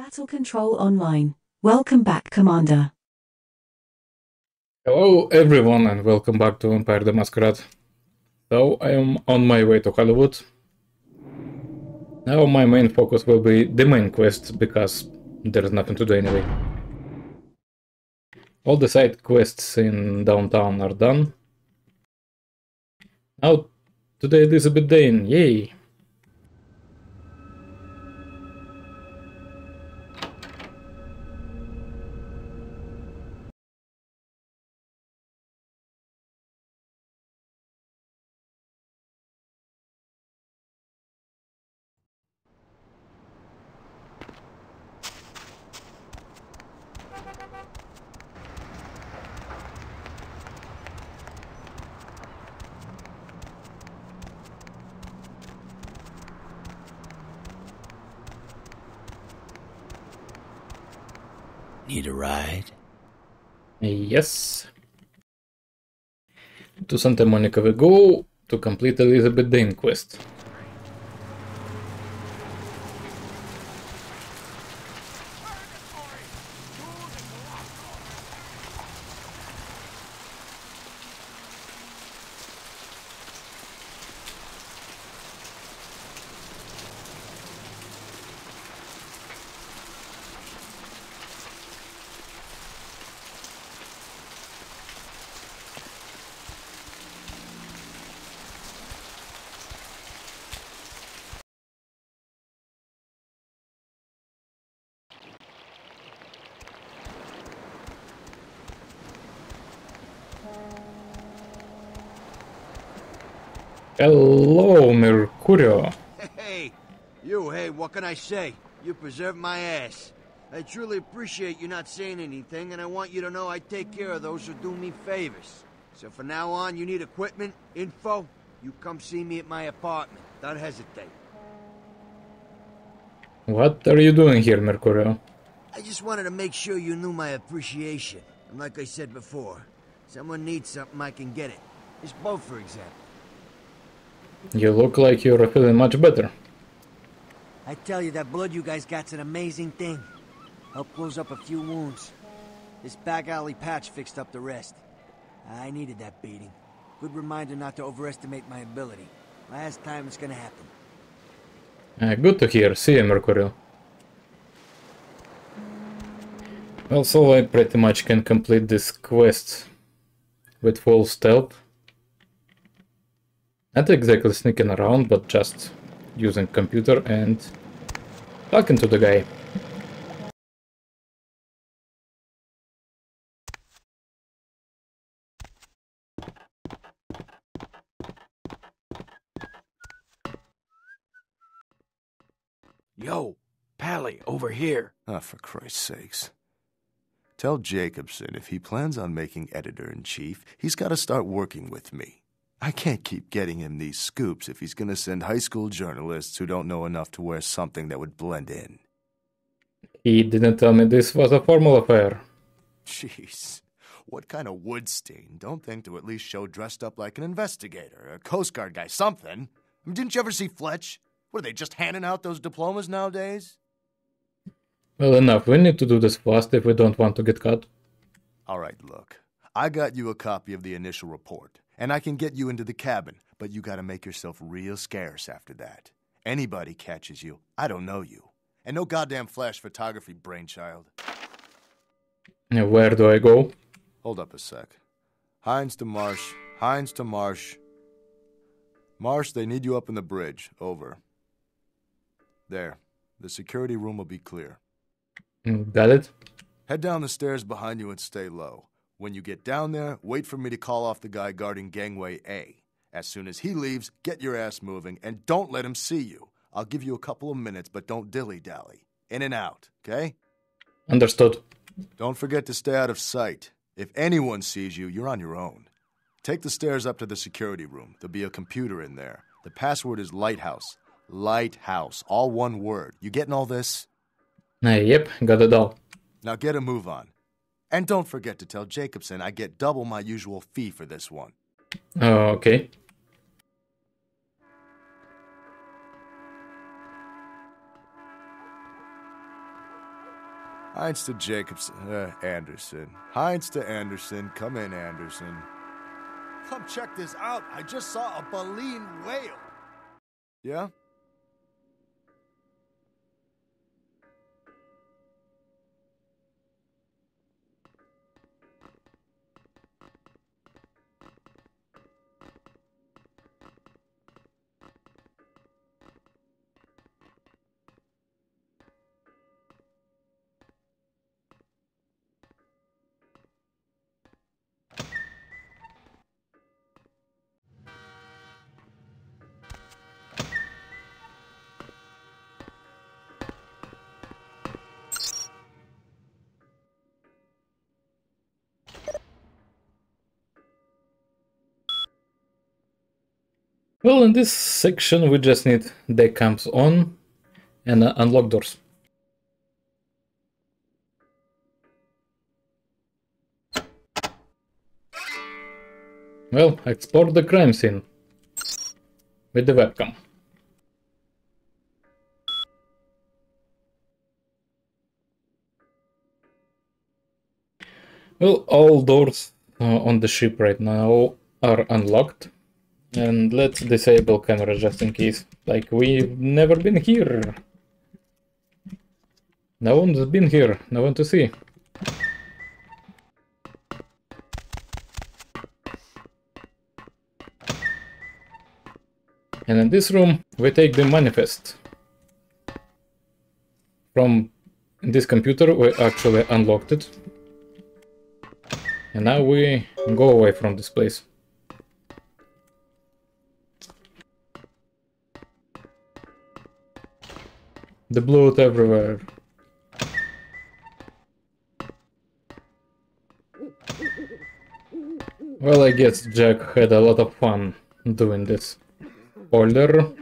Battle Control Online. Welcome back, Commander. Hello everyone and welcome back to Vampire the Masquerade. So I am on my way to Hollywood. Now my main focus will be the main quest because there is nothing to do anyway. All the side quests in downtown are done. Now today Elizabeth Dane, yay! Need a ride? Yes. To Santa Monica we go to complete Elizabeth Dane quest. Hello, Mercurio. Hey, what can I say? You preserved my ass. I truly appreciate you not saying anything, and I want you to know I take care of those who do me favors. So from now on, you need equipment, info, you come see me at my apartment. Don't hesitate. What are you doing here, Mercurio? I just wanted to make sure you knew my appreciation. And like I said before, someone needs something, I can get it. This boat, for example. You look like you're feeling much better. I tell you, that blood you guys got's an amazing thing. Helped close up a few wounds. This back alley patch fixed up the rest. I needed that beating. Good reminder not to overestimate my ability. Last time it's gonna happen. Good to hear. See you, Mercurio. Also, I pretty much can complete this quest with full stealth. Not exactly sneaking around, but just using computer and talking to the guy. Yo, Pally, over here. Ah, for Christ's sakes. Tell Jacobson if he plans on making editor-in-chief, he's got to start working with me. I can't keep getting him these scoops if he's going to send high school journalists who don't know enough to wear something that would blend in. He didn't tell me this was a formal affair. Jeez. What kind of Woodstein don't think to at least show dressed up like an investigator, a Coast Guard guy, something? I mean, didn't you ever see Fletch? What, are they just handing out those diplomas nowadays? Well, enough. We need to do this fast if we don't want to get caught. All right, look. I got you a copy of the initial report, and I can get you into the cabin, but you gotta make yourself real scarce after that. Anybody catches you, I don't know you. And no goddamn flash photography, brainchild. Where do I go? Hold up a sec. Hines to Marsh. Hines to Marsh. Marsh, they need you up in the bridge. Over. There. The security room will be clear. Got it? Head down the stairs behind you and stay low. When you get down there, wait for me to call off the guy guarding gangway A. As soon as he leaves, get your ass moving, and don't let him see you. I'll give you a couple of minutes, but don't dilly-dally. In and out, okay? Understood. Don't forget to stay out of sight. If anyone sees you, you're on your own. Take the stairs up to the security room. There'll be a computer in there. The password is Lighthouse. Lighthouse. All one word. You getting all this? Yep, got it all. Now get a move on. And don't forget to tell Jacobson I get double my usual fee for this one. Okay. Heinz to Jacobson. Anderson. Heinz to Anderson. Come in, Anderson. Come check this out. I just saw a baleen whale. Yeah? Well, in this section we just need deck cams on and unlock doors. Well, explore the crime scene with the webcam. Well, all doors on the ship right now are unlocked. And let's disable camera just in case. Like, we've never been here. No one's been here. No one to see. And in this room, we take the manifest. From this computer, we actually unlocked it. And now we go away from this place. The blood everywhere. Well, I guess Jack had a lot of fun doing this. Spoiler.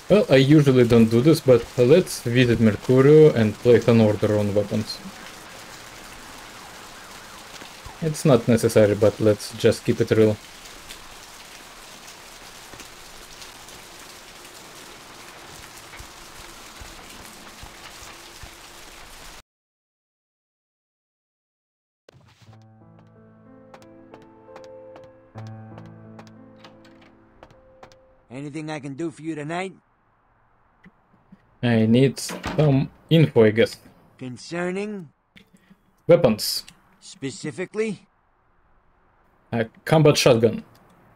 Well, I usually don't do this, but let's visit Mercurio and place an order on weapons. It's not necessary, but let's just keep it real. Anything I can do for you tonight? I need some info, I guess. Concerning? Weapons. Specifically? A combat shotgun.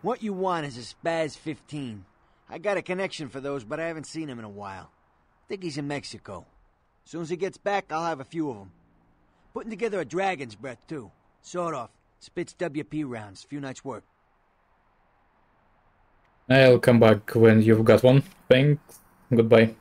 What you want is a Spaz 15. I got a connection for those, but I haven't seen him in a while. Think he's in Mexico. As soon as he gets back, I'll have a few of them. Putting together a Dragon's Breath, too. Sawed-off. Spits WP rounds. Few nights' work. I'll come back when you've got one. Thanks. Goodbye.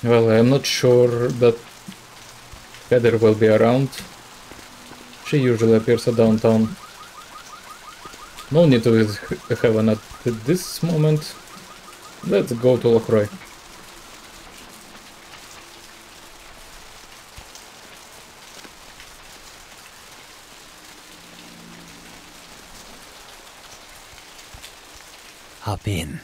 Well, I'm not sure that Heather will be around. She usually appears at downtown. No need to visit Heaven at this moment. Let's go to Lacroix. Hop in.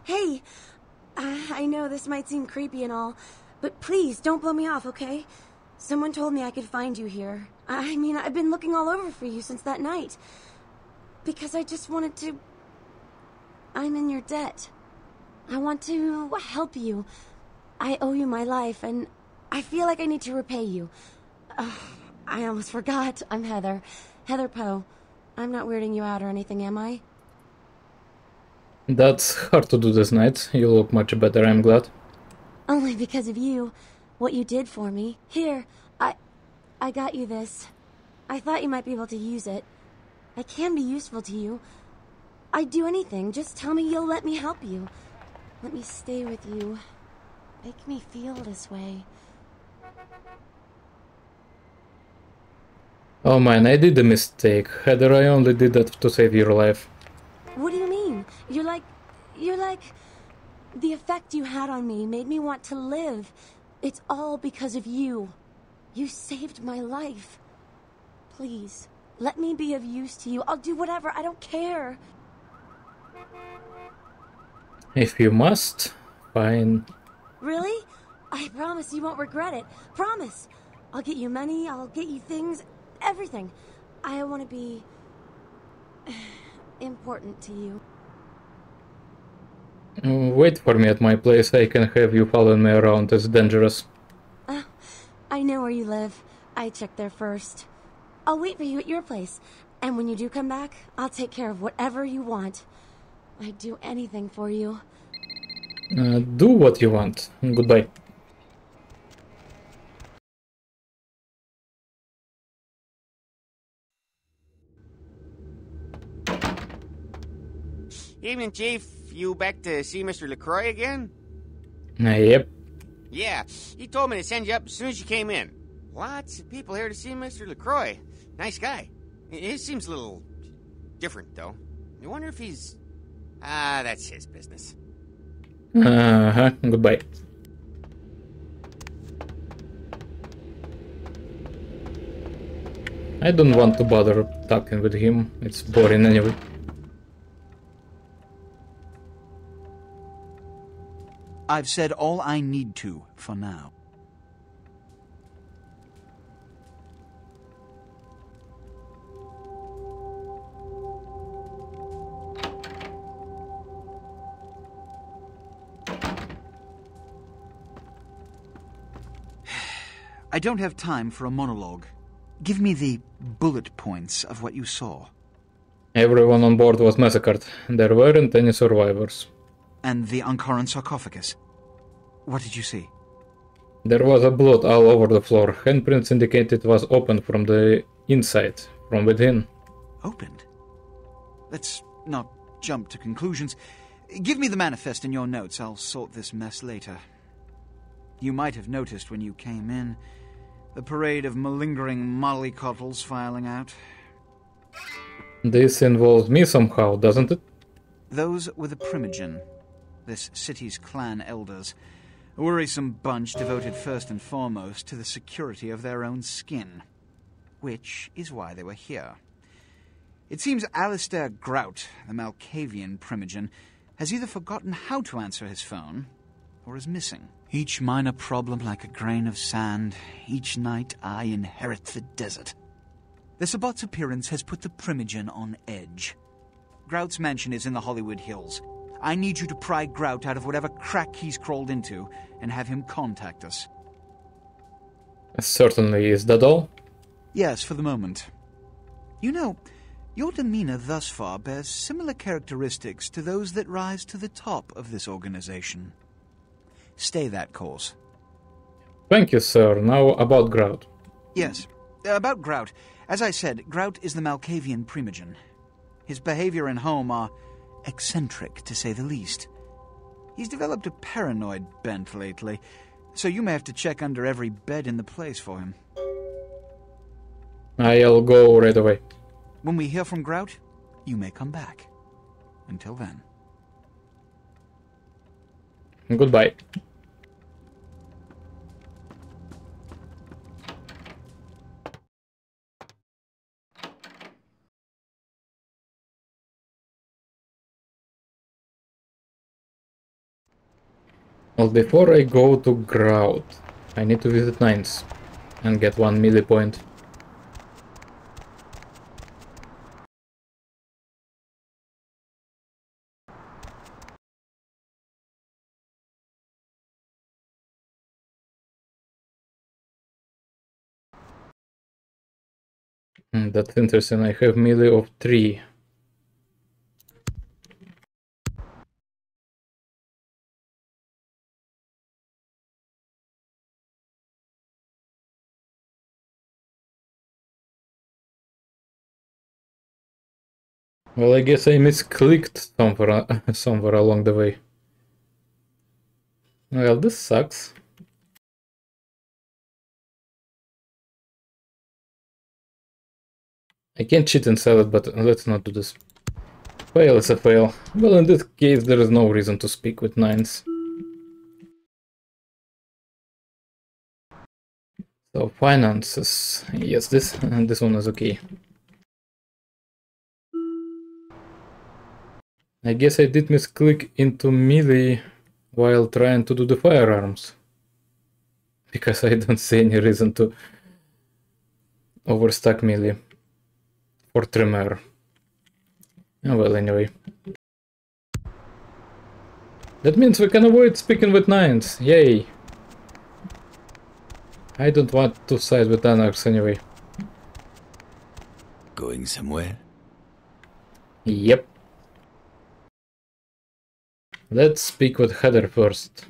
Hey, I know this might seem creepy and all, but please don't blow me off, okay? Someone told me I could find you here. I mean, I've been looking all over for you since that night. Because I just wanted to I'm in your debt. I want to help you. I owe you my life, and I feel like I need to repay you. I almost forgot. I'm Heather. Heather Poe. I'm not weirding you out or anything, am I? That's hard to do this night. You look much better, I'm glad. Only because of you. What you did for me. Here, I got you this. I thought you might be able to use it. I can be useful to you. I'd do anything. Just tell me you'll let me help you. Let me stay with you. Make me feel this way. Oh man, I did a mistake. Heather, I only did that to save your life. What do you mean? You're like... The effect you had on me made me want to live. It's all because of you. You saved my life. Please, let me be of use to you. I'll do whatever. I don't care. If you must, fine. Really? I promise you won't regret it. Promise. I'll get you money. I'll get you things. Everything. I want to be... important to you. Wait for me at my place. I can have you following me around. It's dangerous. I know where you live. I checked there first. I'll wait for you at your place. And when you do come back, I'll take care of whatever you want. I'd do anything for you. Do what you want. Goodbye. Evening, Chief. You back to see Mr. LaCroix again? Yep. Yeah, he told me to send you up as soon as you came in. Lots of people here to see Mr. LaCroix. Nice guy. He seems a little different, though. I wonder if he's... that's his business. Goodbye. I don't want to bother talking with him. It's boring anyway. I've said all I need to for now. I don't have time for a monologue. Give me the bullet points of what you saw. Everyone on board was massacred. There weren't any survivors. And the Ankaran sarcophagus. What did you see? There was a blood all over the floor. Handprints indicate it was opened from the inside, from within. Opened? Let's not jump to conclusions. Give me the manifest in your notes. I'll sort this mess later. You might have noticed when you came in the parade of malingering mollycoddles filing out. This involves me somehow, doesn't it? Those were the Primogen, this city's clan elders. A worrisome bunch devoted first and foremost to the security of their own skin. Which is why they were here. It seems Alistair Grout, the Malkavian Primogen, has either forgotten how to answer his phone, or is missing. Each minor problem like a grain of sand. Each night I inherit the desert. The Sabbat's appearance has put the Primogen on edge. Grout's mansion is in the Hollywood Hills. I need you to pry Grout out of whatever crack he's crawled into and have him contact us. Certainly. Is that all? Yes, for the moment. You know, your demeanor thus far bears similar characteristics to those that rise to the top of this organization. Stay that course. Thank you, sir. Now about Grout. Yes, about Grout. As I said, Grout is the Malkavian Primogen. His behavior and home are eccentric, to say the least. He's developed a paranoid bent lately, so you may have to check under every bed in the place for him. I'll go right away. When we hear from Grout, you may come back. Until then. Goodbye. Well, before I go to Grout, I need to visit Nines and get 1 melee point. That's interesting. I have melee of 3. Well, I guess I misclicked somewhere along the way. Well, this sucks. I can cheat and sell it, but let's not do this. Fail is a fail. Well, in this case, there is no reason to speak with 9s. So, finances. Yes, this one is okay. I guess I did misclick into melee while trying to do the firearms. Because I don't see any reason to overstack melee for Tremere. Oh, well, anyway. That means we can avoid speaking with 9s. Yay! I don't want to side with anarchs anyway. Going somewhere? Yep. Let's speak with Heather first.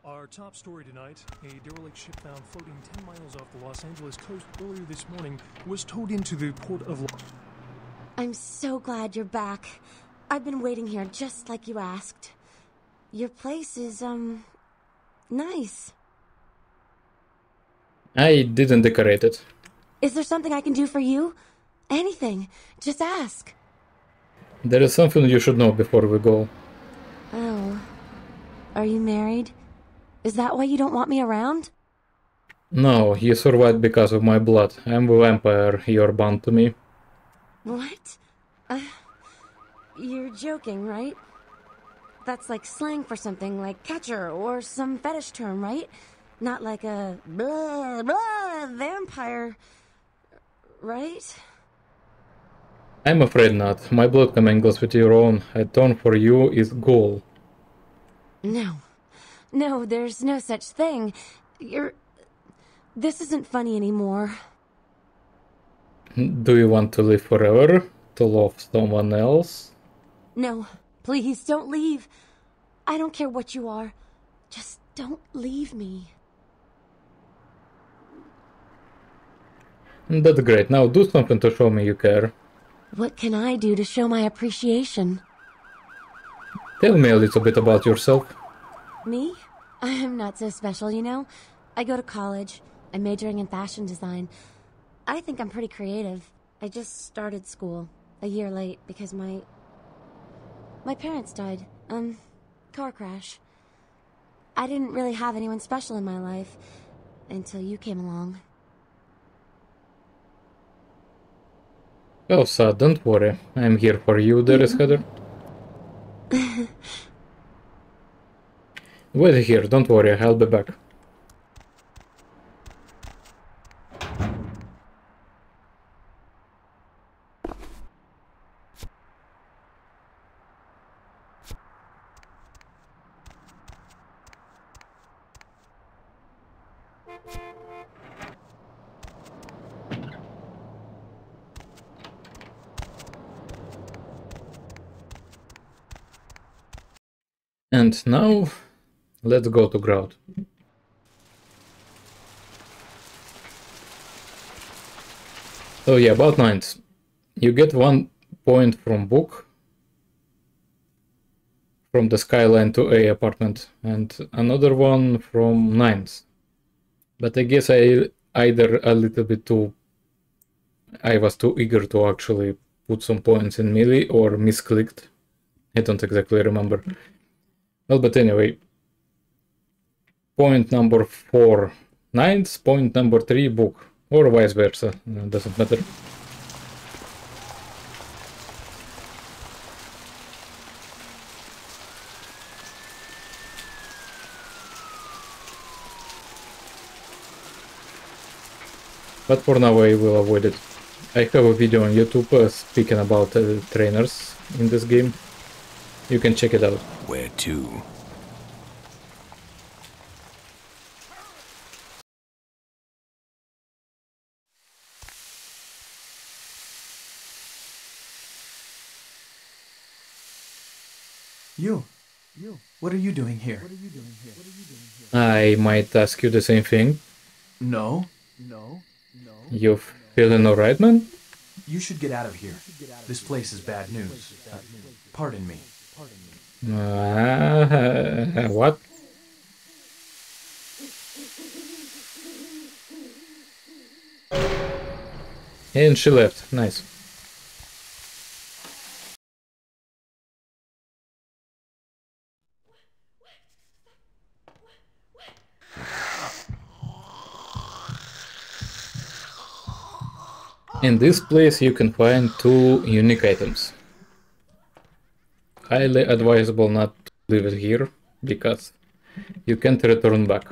Our top story tonight, a derelict ship found floating 10 miles off the Los Angeles coast earlier this morning was towed into the port of... I'm so glad you're back. I've been waiting here just like you asked. Your place is, nice. I didn't decorate it. Is there something I can do for you? Anything. Just ask. There is something you should know before we go. Oh. Are you married? Is that why you don't want me around? No, you survived because of my blood. I'm a vampire, you're bound to me. What? You're joking, right? That's like slang for something like catcher or some fetish term, right? Not like a blah, blah, vampire, right? I'm afraid not. My blood commingles with your own. A turn for you is goal. No. No, there's no such thing. This isn't funny anymore. Do you want to live forever? To love someone else? No, please don't leave. I don't care what you are. Just don't leave me. That's great. Now do something to show me you care. What can I do to show my appreciation? Tell me a little bit about yourself. Me? I'm not so special, you know? I go to college. I'm majoring in fashion design. I think I'm pretty creative. I just started school a year late because my parents died. Car crash. I didn't really have anyone special in my life until you came along. Oh, sad, don't worry. I'm here for you, dearest Heather. Wait here, don't worry, I'll be back. And now, let's go to Grout. So yeah, about 9s. You get 1 point from book, from the skyline to A apartment, and another one from 9s. But I guess I was too eager to actually put some points in melee or misclicked. I don't exactly remember. Well, but anyway, point number 4, 9s, point number 3, book, or vice versa, doesn't matter. But for now I will avoid it. I have a video on YouTube speaking about trainers in this game. You can check it out. Where to? You. What are you doing here? I might ask you the same thing. No. You feeling alright, man? You should get out of here. This place is bad news. Pardon me. What? And she left. Nice. In this place you can find 2 unique items. Highly advisable not to leave it here, because you can't return back.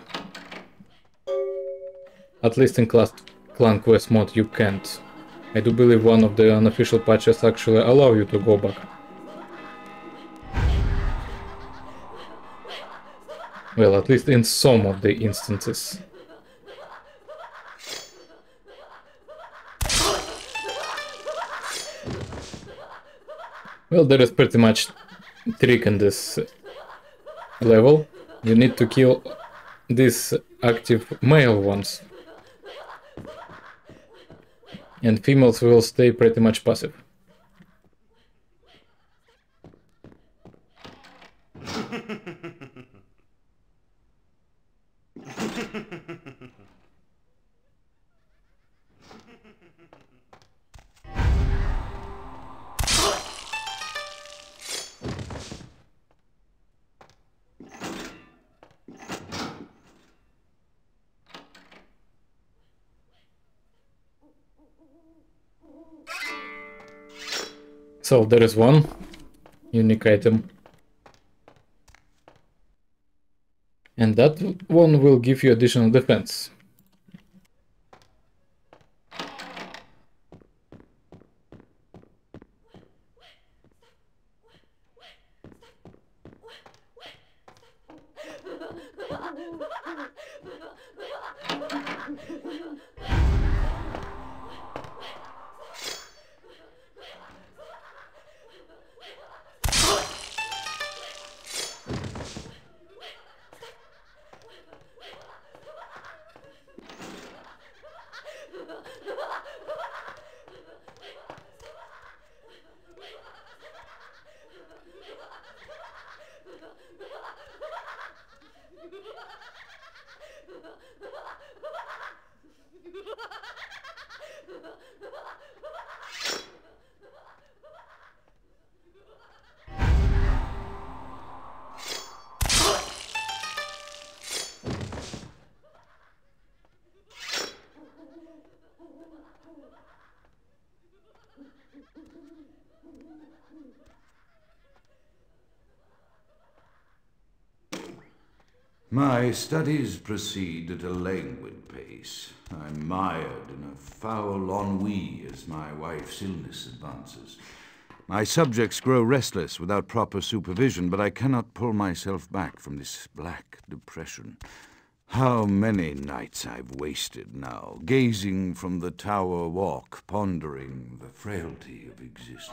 At least in Clan Quest mode you can't. I do believe one of the unofficial patches actually allow you to go back. Well, at least in some of the instances. Well, there is pretty much trick in this level. You need to kill these active male ones. And females will stay pretty much passive. So there is one unique item. And that one will give you additional defense. My studies proceed at a languid pace. I'm mired in a foul ennui as my wife's illness advances. My subjects grow restless without proper supervision, but I cannot pull myself back from this black depression. How many nights I've wasted now, gazing from the tower walk, pondering the frailty of existence.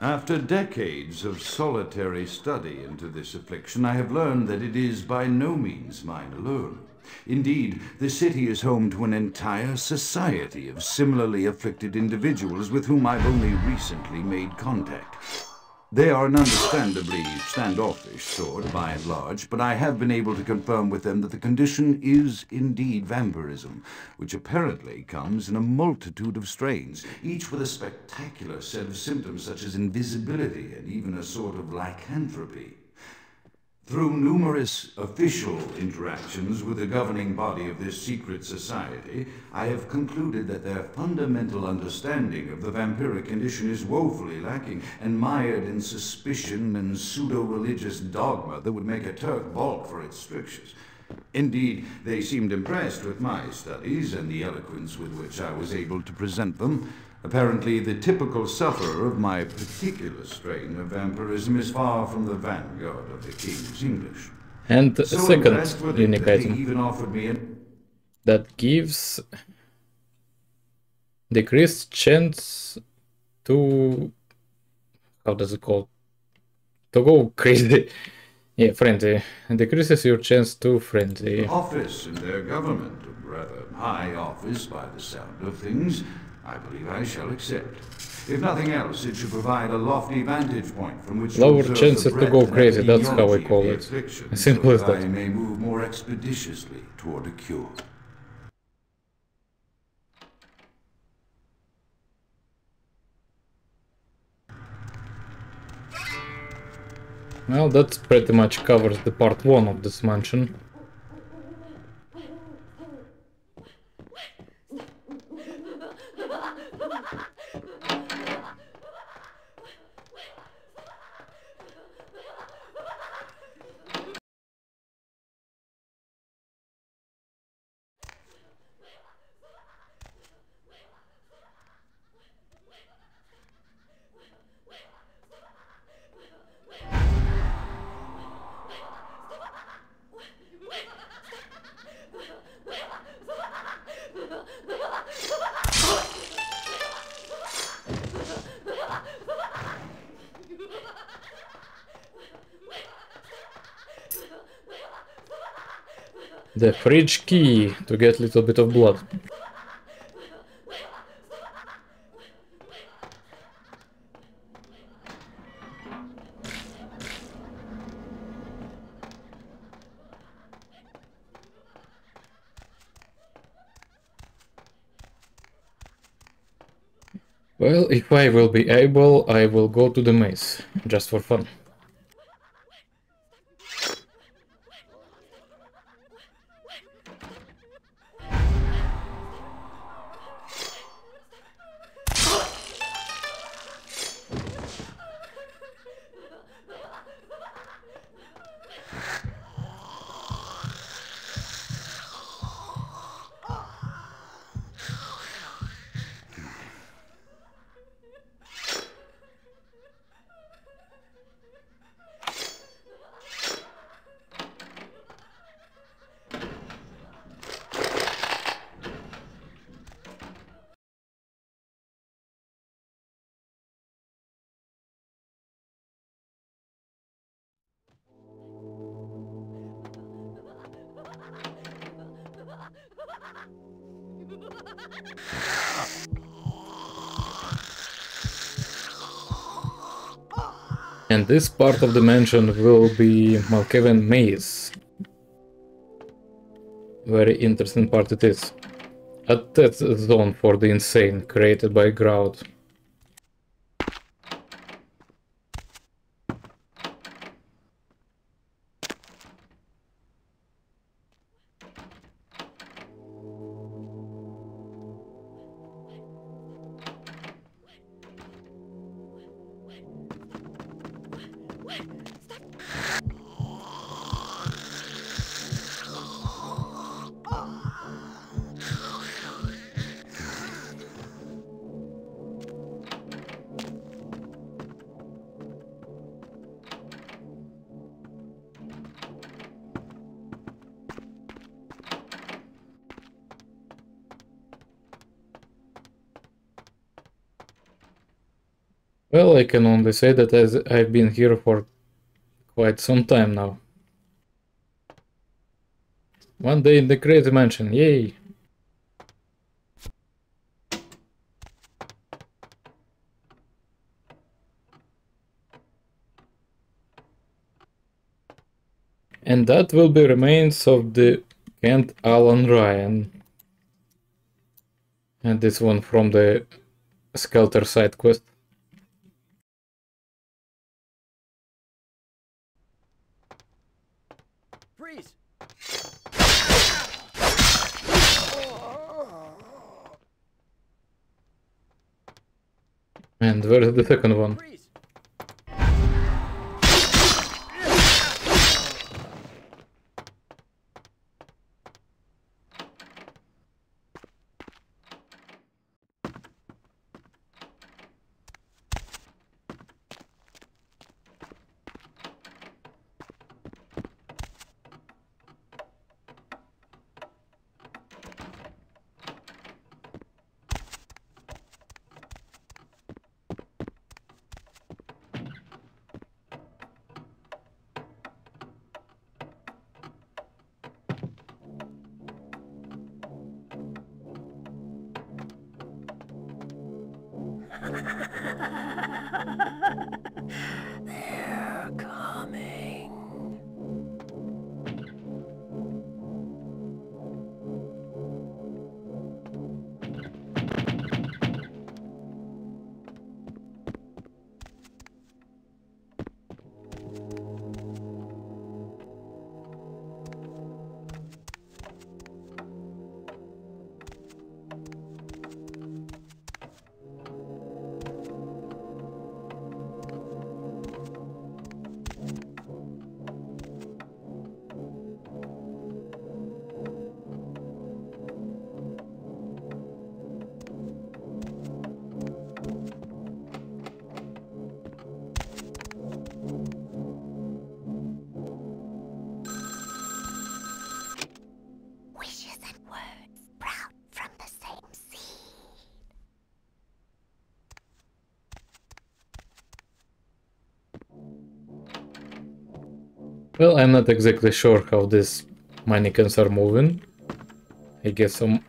After decades of solitary study into this affliction, I have learned that it is by no means mine alone. Indeed, the city is home to an entire society of similarly afflicted individuals with whom I've only recently made contact. They are an understandably standoffish sort, by and large, but I have been able to confirm with them that the condition is indeed vampirism, which apparently comes in a multitude of strains, each with a spectacular set of symptoms such as invisibility and even a sort of lycanthropy. Through numerous official interactions with the governing body of this secret society, I have concluded that their fundamental understanding of the vampiric condition is woefully lacking and mired in suspicion and pseudo-religious dogma that would make a Turk balk for its strictures. Indeed, they seemed impressed with my studies and the eloquence with which I was able to present them. Apparently, the typical sufferer of my particular strain of vampirism is far from the vanguard of the King's English. And a So second impressed with it unique that they item even offered me that gives decreased chance to... how does it call? To go crazy. Yeah, frenzy. Decreases your chance to frenzy. office in their government, a rather high office by the sound of things. I believe I shall accept. If nothing else, it should provide a lofty vantage point from which Lower to observe chances the to breadth go and crazy, that's how I epidemiology call of the it. affliction, As simple as so that. I may move more expeditiously toward a cure. Well, that pretty much covers the part 1 of this mansion. The fridge key to get a little bit of blood. Well, if I will be able, I will go to the maze, just for fun. And this part of the mansion will be Malkavian Maze. Very interesting part it is. A test zone for the insane, created by Grout. Well, I can only say that as I've been here for quite some time now. One day in the crazy mansion, yay! And that will be remains of the Kent Alan Ryan. And this one from the Skelter side quest. Freeze! And where's the second one? Freeze! They're coming. Wishes and words sprout from the same seed. Well, I'm not exactly sure how these mannequins are moving. I guess some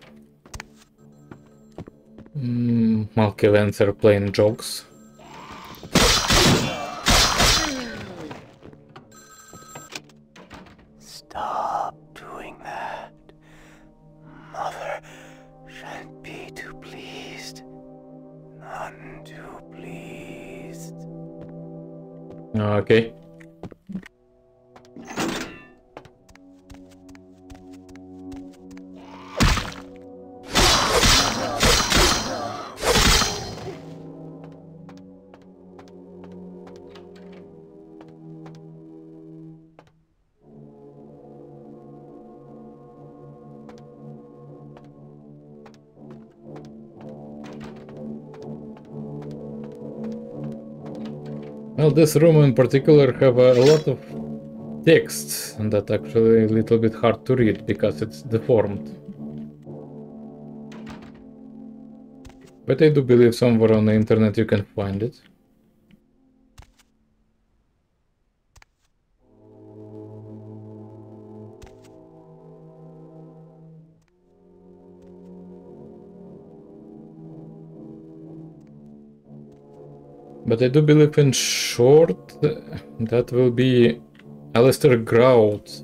Malkevans are playing jokes. Stop doing that. Mother shan't be too pleased. None too pleased. Okay. Well, this room in particular have a lot of text, and that actually a little bit hard to read because it's deformed. But I do believe somewhere on the internet you can find it. But I do believe in short that will be Alistair Grout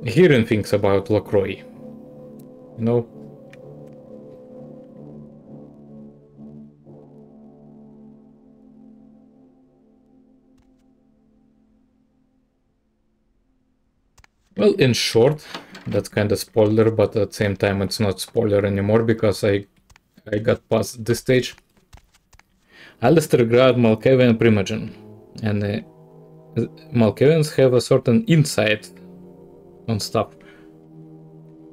hearing things about LaCroix. You know? Well, in short, that's kind of spoiler, but at the same time it's not spoiler anymore because I got past this stage. Alistair Grad, Malkavian Primogen. And Malkavians have a certain insight on stuff.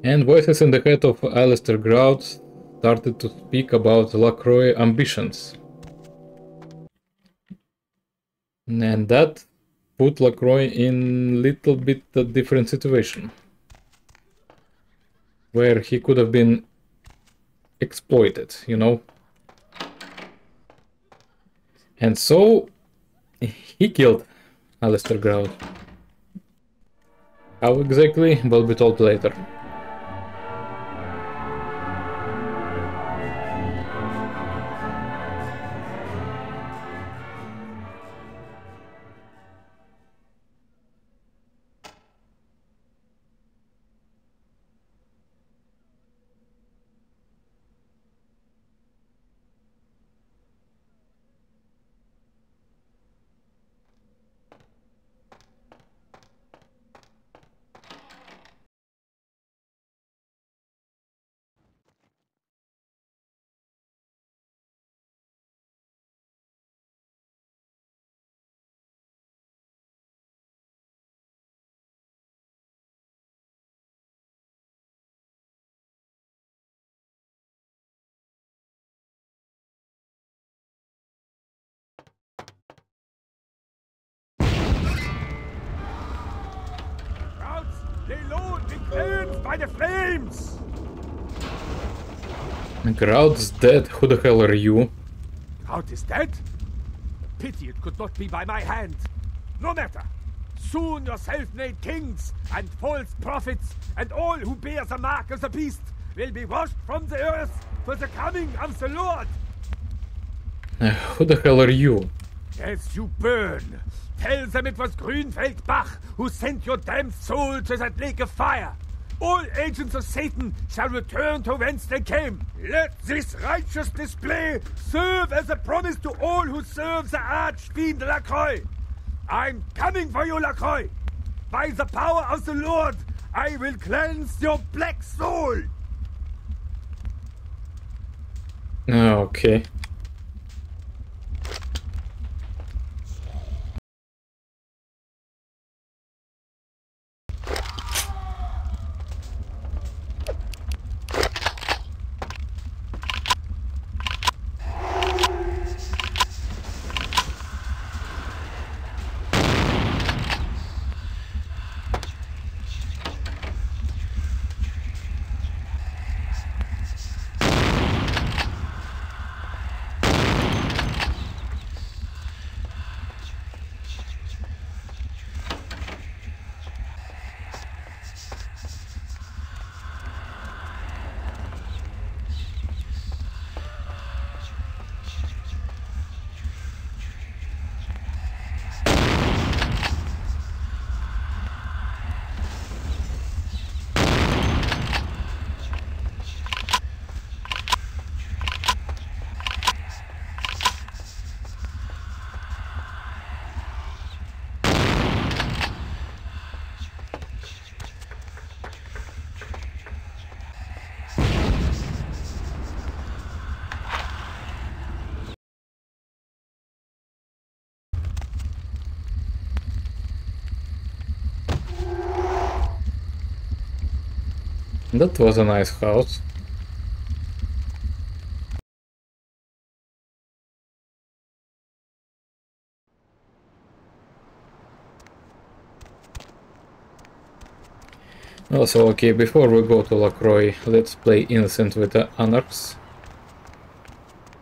And voices in the head of Alistair Grad started to speak about LaCroix ambitions. And that put LaCroix in little bit a different situation. Where he could have been exploited, you know? And so he killed Alistair Grout. How exactly will be told later. Lay low and be cleansed by the flames! Grout's dead. Who the hell are you? Grout is dead? Pity it could not be by my hand. No matter. Soon your self-made kings and false prophets and all who bear the mark of the beast will be washed from the earth for the coming of the Lord. Who the hell are you? As you burn, tell them it was Grünfeld Bach who sent your damned soul to that lake of fire. All agents of Satan shall return to whence they came. Let this righteous display serve as a promise to all who serve the Archfiend Lacroix. I'm coming for you, Lacroix. By the power of the Lord, I will cleanse your black soul. Okay. That was a nice house. Also, okay, before we go to Lacroix, let's play Innocent with the Anarchs.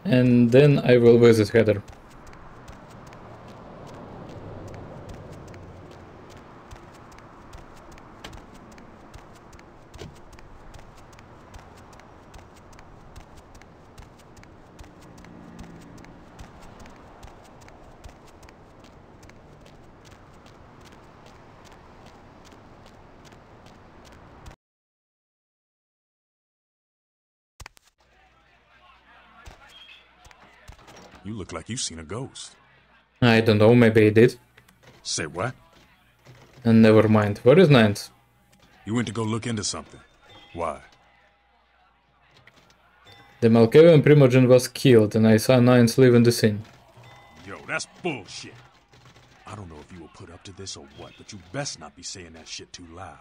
And then I will visit Heather. You look like you've seen a ghost. I don't know, maybe I did. Say what? And never mind. Where is Nines? You went to go look into something. Why? The Malkavian Primogen was killed and I saw Nines leaving the scene. Yo, that's bullshit. I don't know if you will put up to this or what, but you best not be saying that shit too loud.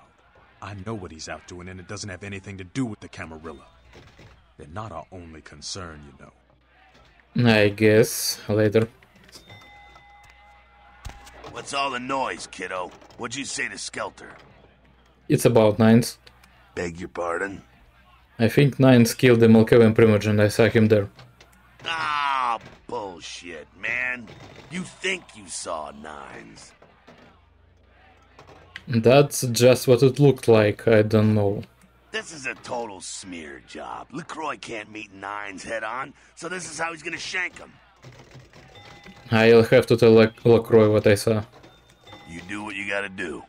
I know what he's out doing and it doesn't have anything to do with the Camarilla. They're not our only concern, you know. I guess. Later. What's all the noise, kiddo? What'd you say to Skelter? It's about Nines. Beg your pardon? I think Nines killed the Malkavian Primogen. I saw him there. Ah, bullshit, man. You think you saw Nines. That's just what it looked like, I don't know. This is a total smear job. LaCroix can't meet Nines head on, so this is how he's gonna shank him. I'll have to tell LaCroix what I saw. You do what you gotta do.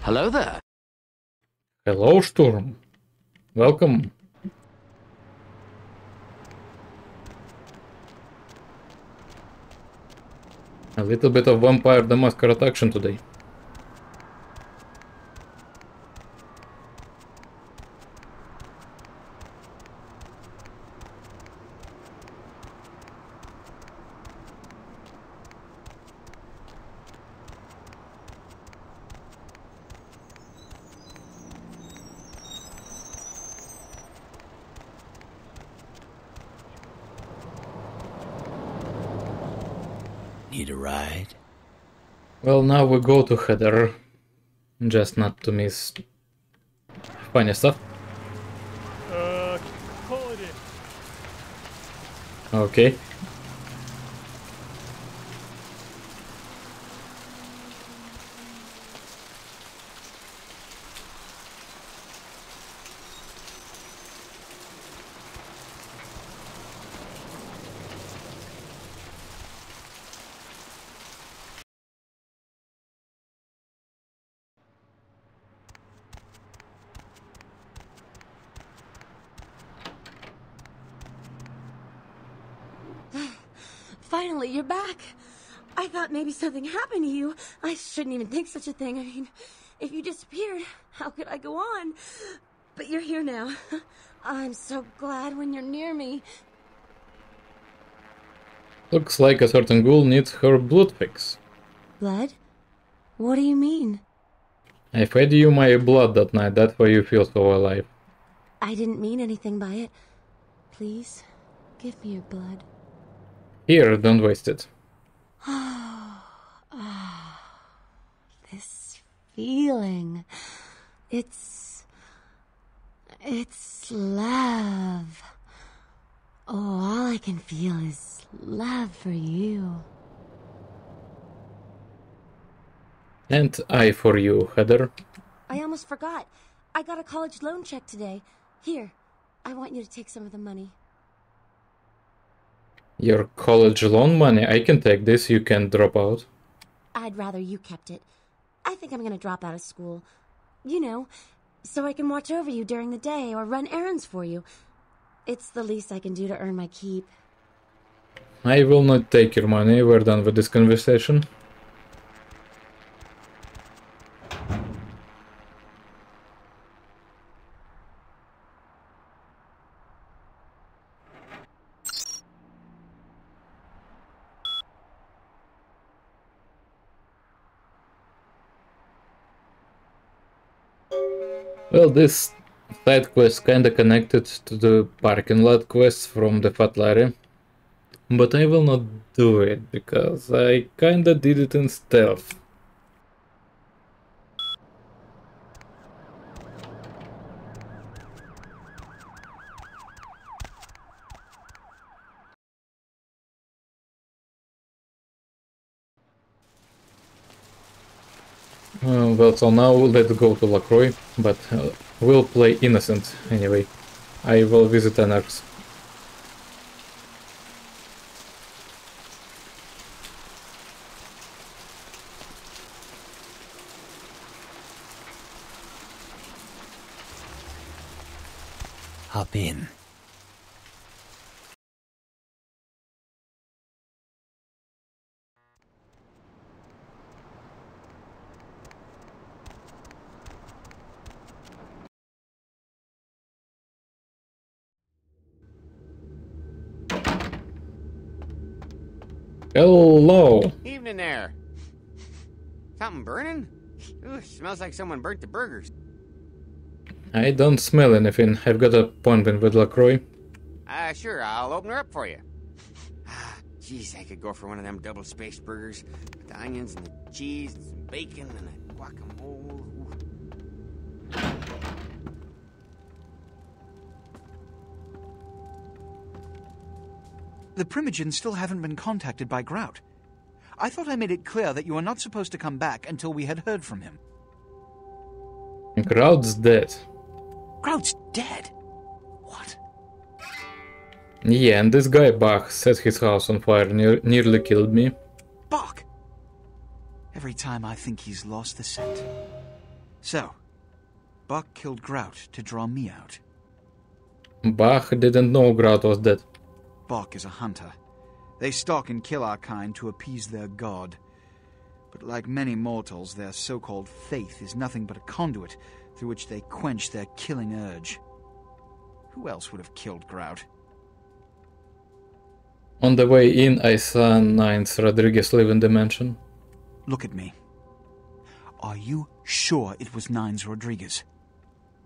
Hello there. Hello, Sturm. Welcome. A little bit of Vampire the Masquerade action today. Need a ride? Well, now we go to Heather. Just not to miss funny stuff. Call it in. Okay. Finally, you're back. I thought maybe something happened to you. I shouldn't even think such a thing. I mean, if you disappeared, how could I go on? But you're here now. I'm so glad when you're near me. Looks like a certain ghoul needs her blood fix. Blood? What do you mean? I fed you my blood that night, that's why you feel so alive. I didn't mean anything by it. Please, give me your blood. Here, don't waste it. This feeling. It's love. Oh, all I can feel is love for you. And I for you, Heather. I almost forgot. I got a college loan check today. Here, I want you to take some of the money. Your college loan money? I can take this, you can drop out. I'd rather you kept it. I think I'm gonna drop out of school. You know, so I can watch over you during the day or run errands for you. It's the least I can do to earn my keep. I will not take your money, we're done with this conversation. Well, this side quest kinda connected to the parking lot quests from the Fat Larry. But I will not do it, because I kinda did it in stealth. Well, so now let's go to LaCroix, but we'll play innocent anyway. I will visit Anarchs. Hop in. Hello! Evening there. Something burning? Ooh, smells like someone burnt the burgers. I don't smell anything. I've got an appointment with LaCroix. Sure, I'll open her up for you. Jeez, I could go for one of them double-spaced burgers with the onions and the cheese and some bacon and a guacamole. Ooh. The Primogens still haven't been contacted by Grout. I thought I made it clear that you were not supposed to come back until we had heard from him. Grout's dead. Grout's dead? What? Yeah, and this guy Bach set his house on fire, nearly killed me. Bach! Every time I think he's lost the scent. So, Bach killed Grout to draw me out. Bach didn't know Grout was dead. Bach is a hunter. They stalk and kill our kind to appease their god. But like many mortals, their so-called faith is nothing but a conduit through which they quench their killing urge. Who else would have killed Grout? On the way in, I saw Nines Rodriguez live in the mansion. Look at me. Are you sure it was Nines Rodriguez?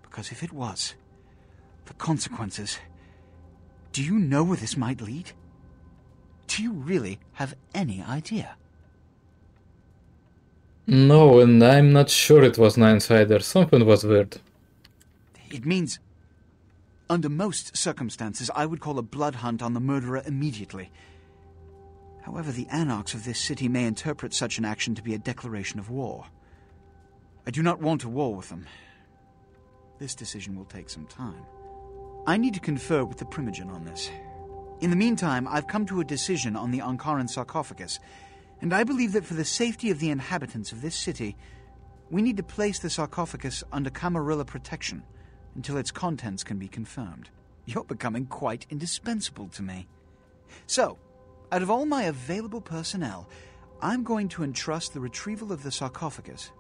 Because if it was, the consequences... Do you know where this might lead? Do you really have any idea? No, and I'm not sure it was Nines either. Something was weird. It means... Under most circumstances, I would call a blood hunt on the murderer immediately. However, the anarchs of this city may interpret such an action to be a declaration of war. I do not want a war with them. This decision will take some time. I need to confer with the Primogen on this. In the meantime, I've come to a decision on the Ankaran sarcophagus, and I believe that for the safety of the inhabitants of this city, we need to place the sarcophagus under Camarilla protection until its contents can be confirmed. You're becoming quite indispensable to me. So, out of all my available personnel, I'm going to entrust the retrieval of the sarcophagus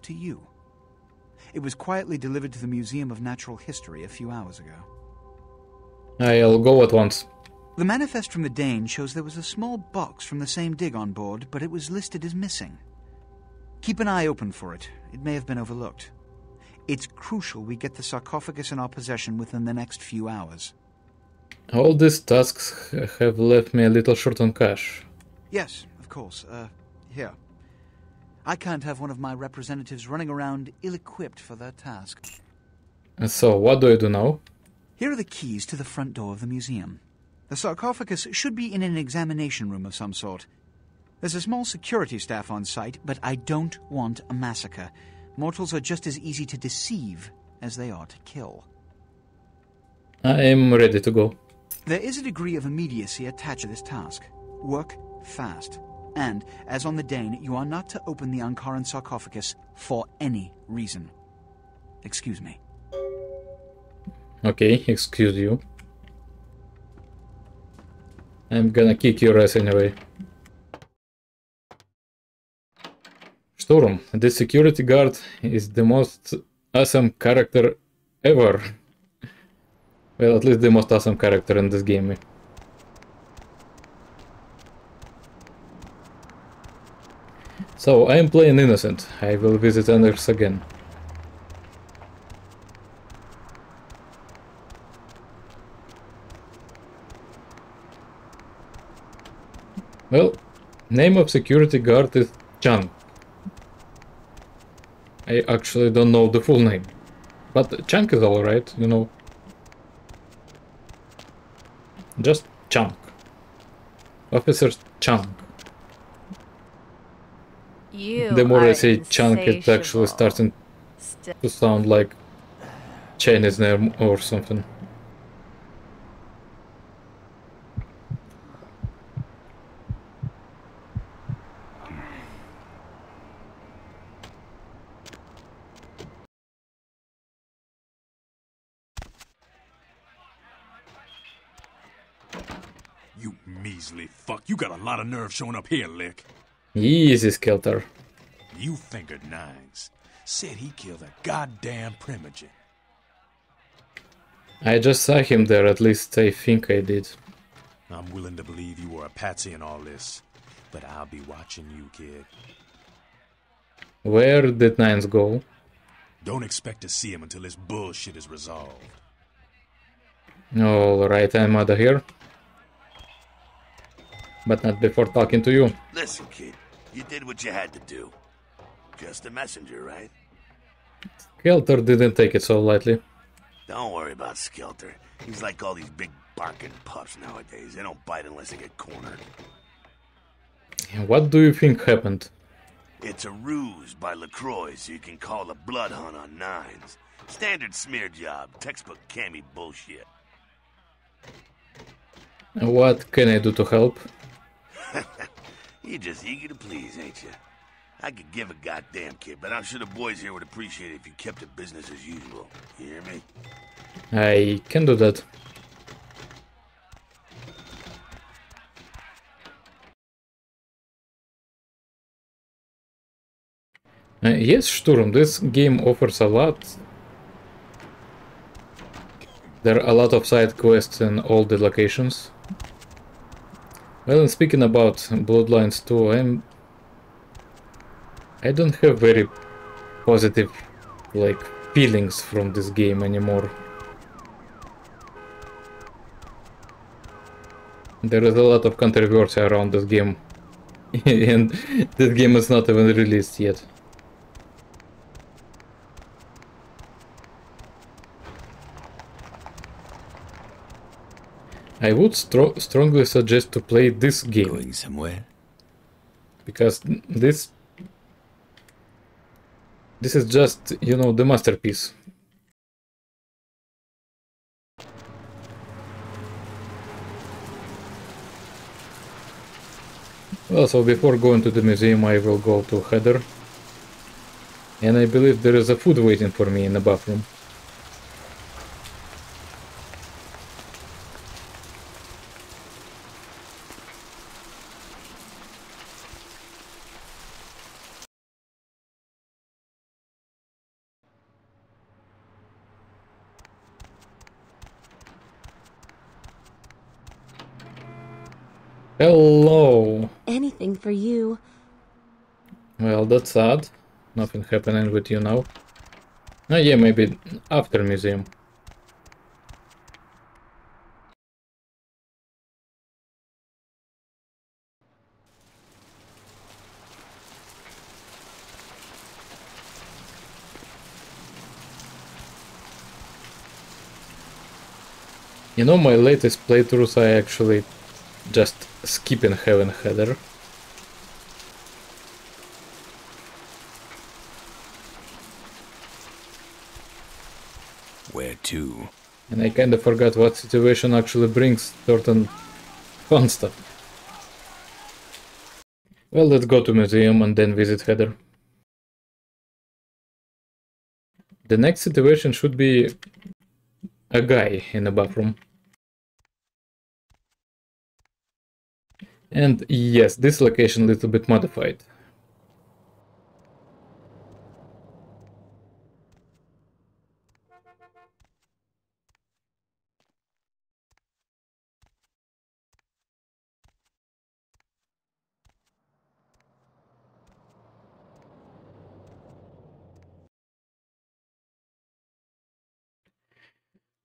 to you. It was quietly delivered to the Museum of Natural History a few hours ago. I'll go at once. The manifest from the Dane shows there was a small box from the same dig on board, but it was listed as missing. Keep an eye open for it. It may have been overlooked. It's crucial we get the sarcophagus in our possession within the next few hours. All these tasks have left me a little short on cash. Yes, of course. Here. I can't have one of my representatives running around ill-equipped for their task. And so, what do I do now? Here are the keys to the front door of the museum. The sarcophagus should be in an examination room of some sort. There's a small security staff on site, but I don't want a massacre. Mortals are just as easy to deceive as they are to kill. I am ready to go. There is a degree of immediacy attached to this task. Work fast. And, as on the Dane, you are not to open the Ankaran sarcophagus for any reason. Excuse me. Okay, excuse you. I'm gonna kick your ass anyway. Sturm, the security guard is the most awesome character ever. Well, at least the most awesome character in this game. So, I am playing innocent. I will visit Anders again. Well, name of security guard is Chan. I actually don't know the full name, but Chunk is alright, you know. Just Chunk. Officer Chunk. The more I say Chunk, it's actually starting to sound like Chinese name or something. You measly fuck. You got a lot of nerve showing up here, Lick. Easy, Skelter. You fingered Nines. Said he killed a goddamn Primogen. I just saw him there, at least I think I did. I'm willing to believe you were a patsy in all this, but I'll be watching you, kid. Where did Nines go? Don't expect to see him until this bullshit is resolved. Alright, I'm out of here. But not before talking to you. Listen, kid, you did what you had to do. Just a messenger, right? Skelter didn't take it so lightly. Don't worry about Skelter. He's like all these big barking pups nowadays. They don't bite unless they get cornered. What do you think happened? It's a ruse by LaCroix so you can call a blood hunt on nines. Standard smear job, textbook cammy bullshit. What can I do to help? You're just eager to please, ain't you? I could give a goddamn kid, but I'm sure the boys here would appreciate it if you kept it business as usual. You hear me? I can do that. Yes, Sturm, this game offers a lot. There are a lot of side quests in all the locations. Well, and speaking about Bloodlines 2, I don't have very positive, like, feelings from this game anymore. There is a lot of controversy around this game, and this game is not even released yet. I would strongly suggest to play this game. Going somewhere? Because this is just, you know, the masterpiece. Well, so before going to the museum, I will go to Heather. And I believe there is a food waiting for me in the bathroom. Hello! Anything for you. Well, that's sad. Nothing happening with you now. Oh yeah, maybe after museum. You know, my latest playthroughs I actually just skipping Heaven Header. Where to? And I kinda forgot what situation actually brings certain fun stuff. Well, let's go to museum and then visit Heather. The next situation should be a guy in a bathroom. And yes, this location a little bit modified.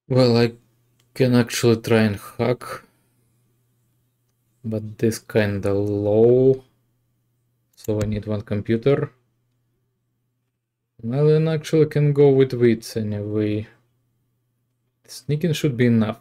Well, I can actually try and hack, but this kinda low, so I need one computer. Well, then actually can go with wits anyway. Sneaking should be enough.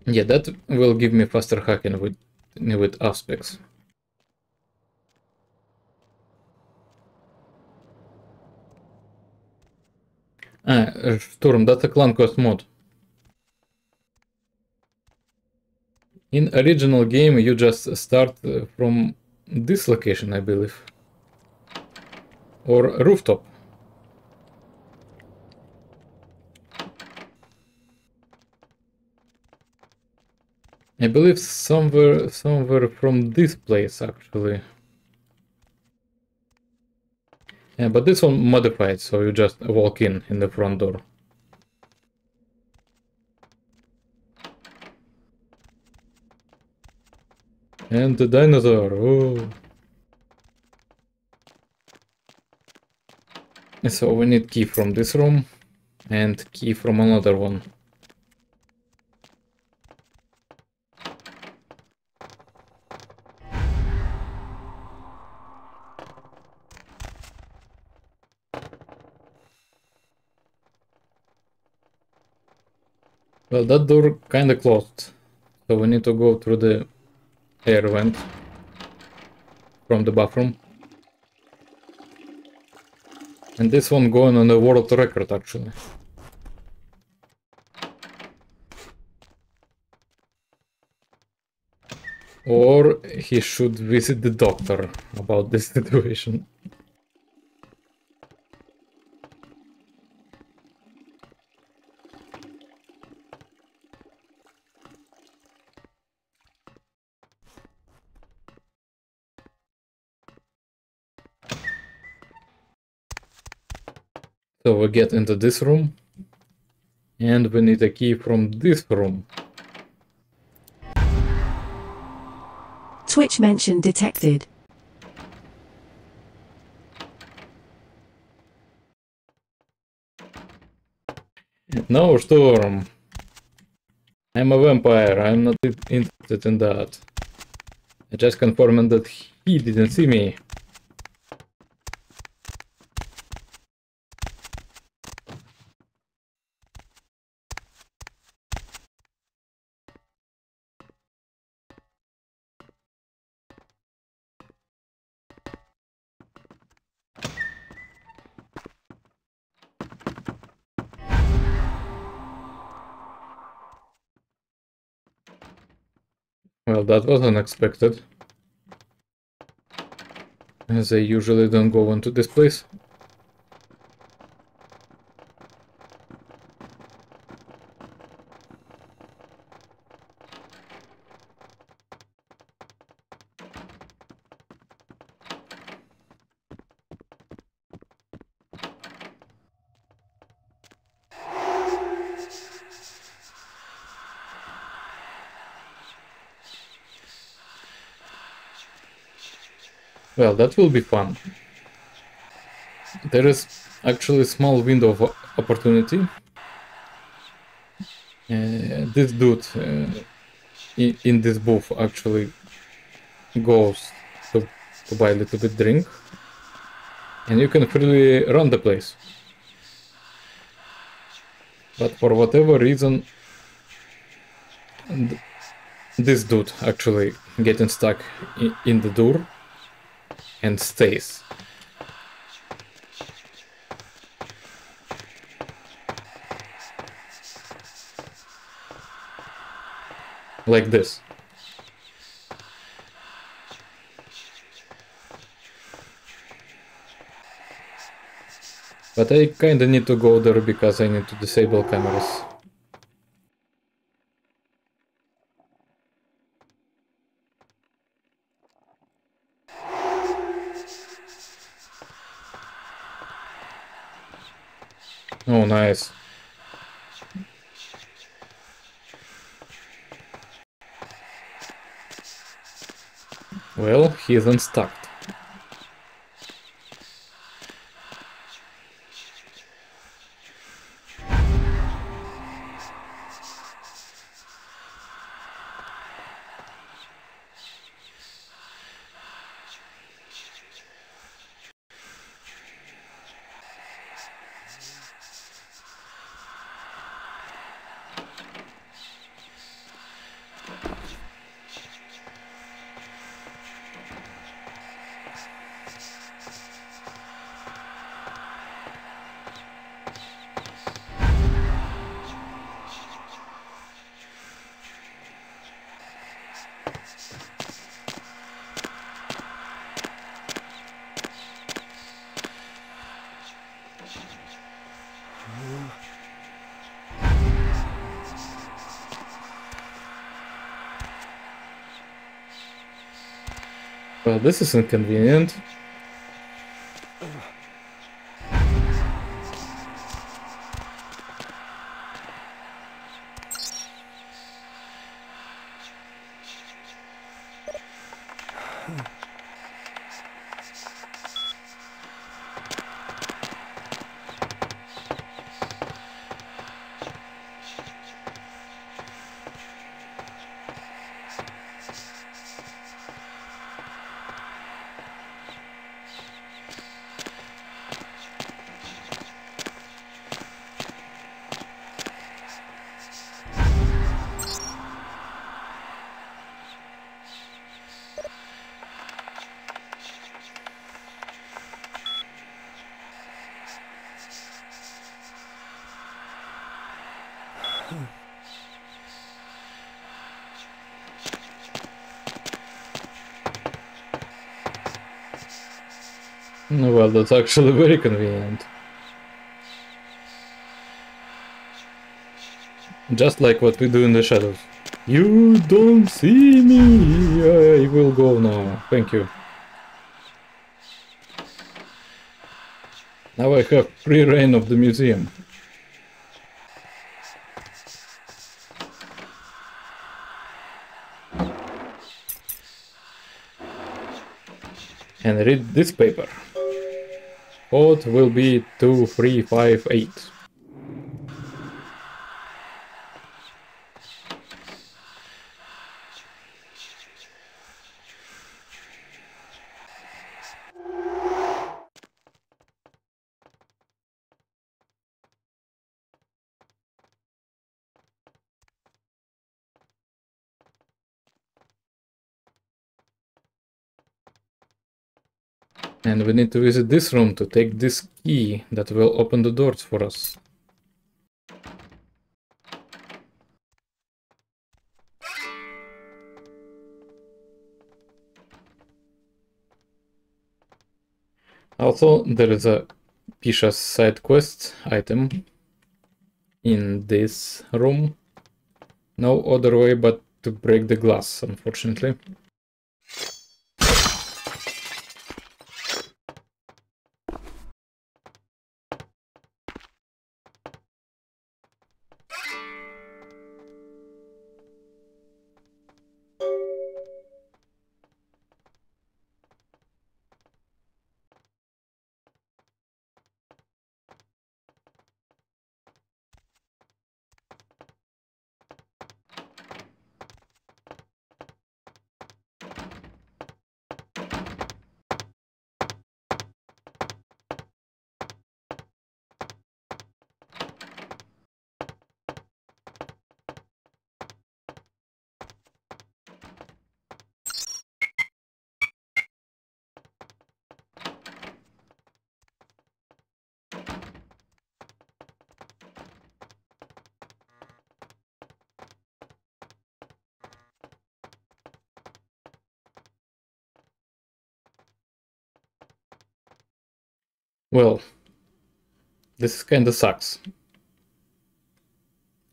Yeah, that will give me faster hacking with aspects. Storm, that's a clan cost mod. In original game, you just start from this location, I believe. Or rooftop. I believe somewhere from this place, actually. Yeah, but this one modified, so you just walk in the front door. And the dinosaur, oh. So we need key from this room and key from another one. Well, that door kinda closed, so we need to go through the air vent from the bathroom. And this one going on the world record, actually. Or he should visit the doctor about this situation. So we get into this room, and we need a key from this room. Twitch mention detected. No, Storm. I'm a vampire, I'm not interested in that. I just confirmed that he didn't see me. Well, that was unexpected. As I usually don't go into this place. Well, that will be fun. There is actually a small window of opportunity. This dude in this booth actually goes to buy a little bit drink. And you can freely run the place. But for whatever reason, this dude actually getting stuck in the door and stays. Like this. But I kinda need to go there because I need to disable cameras. Oh, nice. Well, he's unstuck. Well, this is inconvenient. Well, that's actually very convenient. Just like what we do in the shadows. You don't see me! I will go now. Thank you. Now I have free reign of the museum. And read this paper. Code will be 2358. And we need to visit this room to take this key that will open the doors for us. Also, there is a Pisha's side quest item in this room. No other way but to break the glass, unfortunately. Well, this kinda sucks.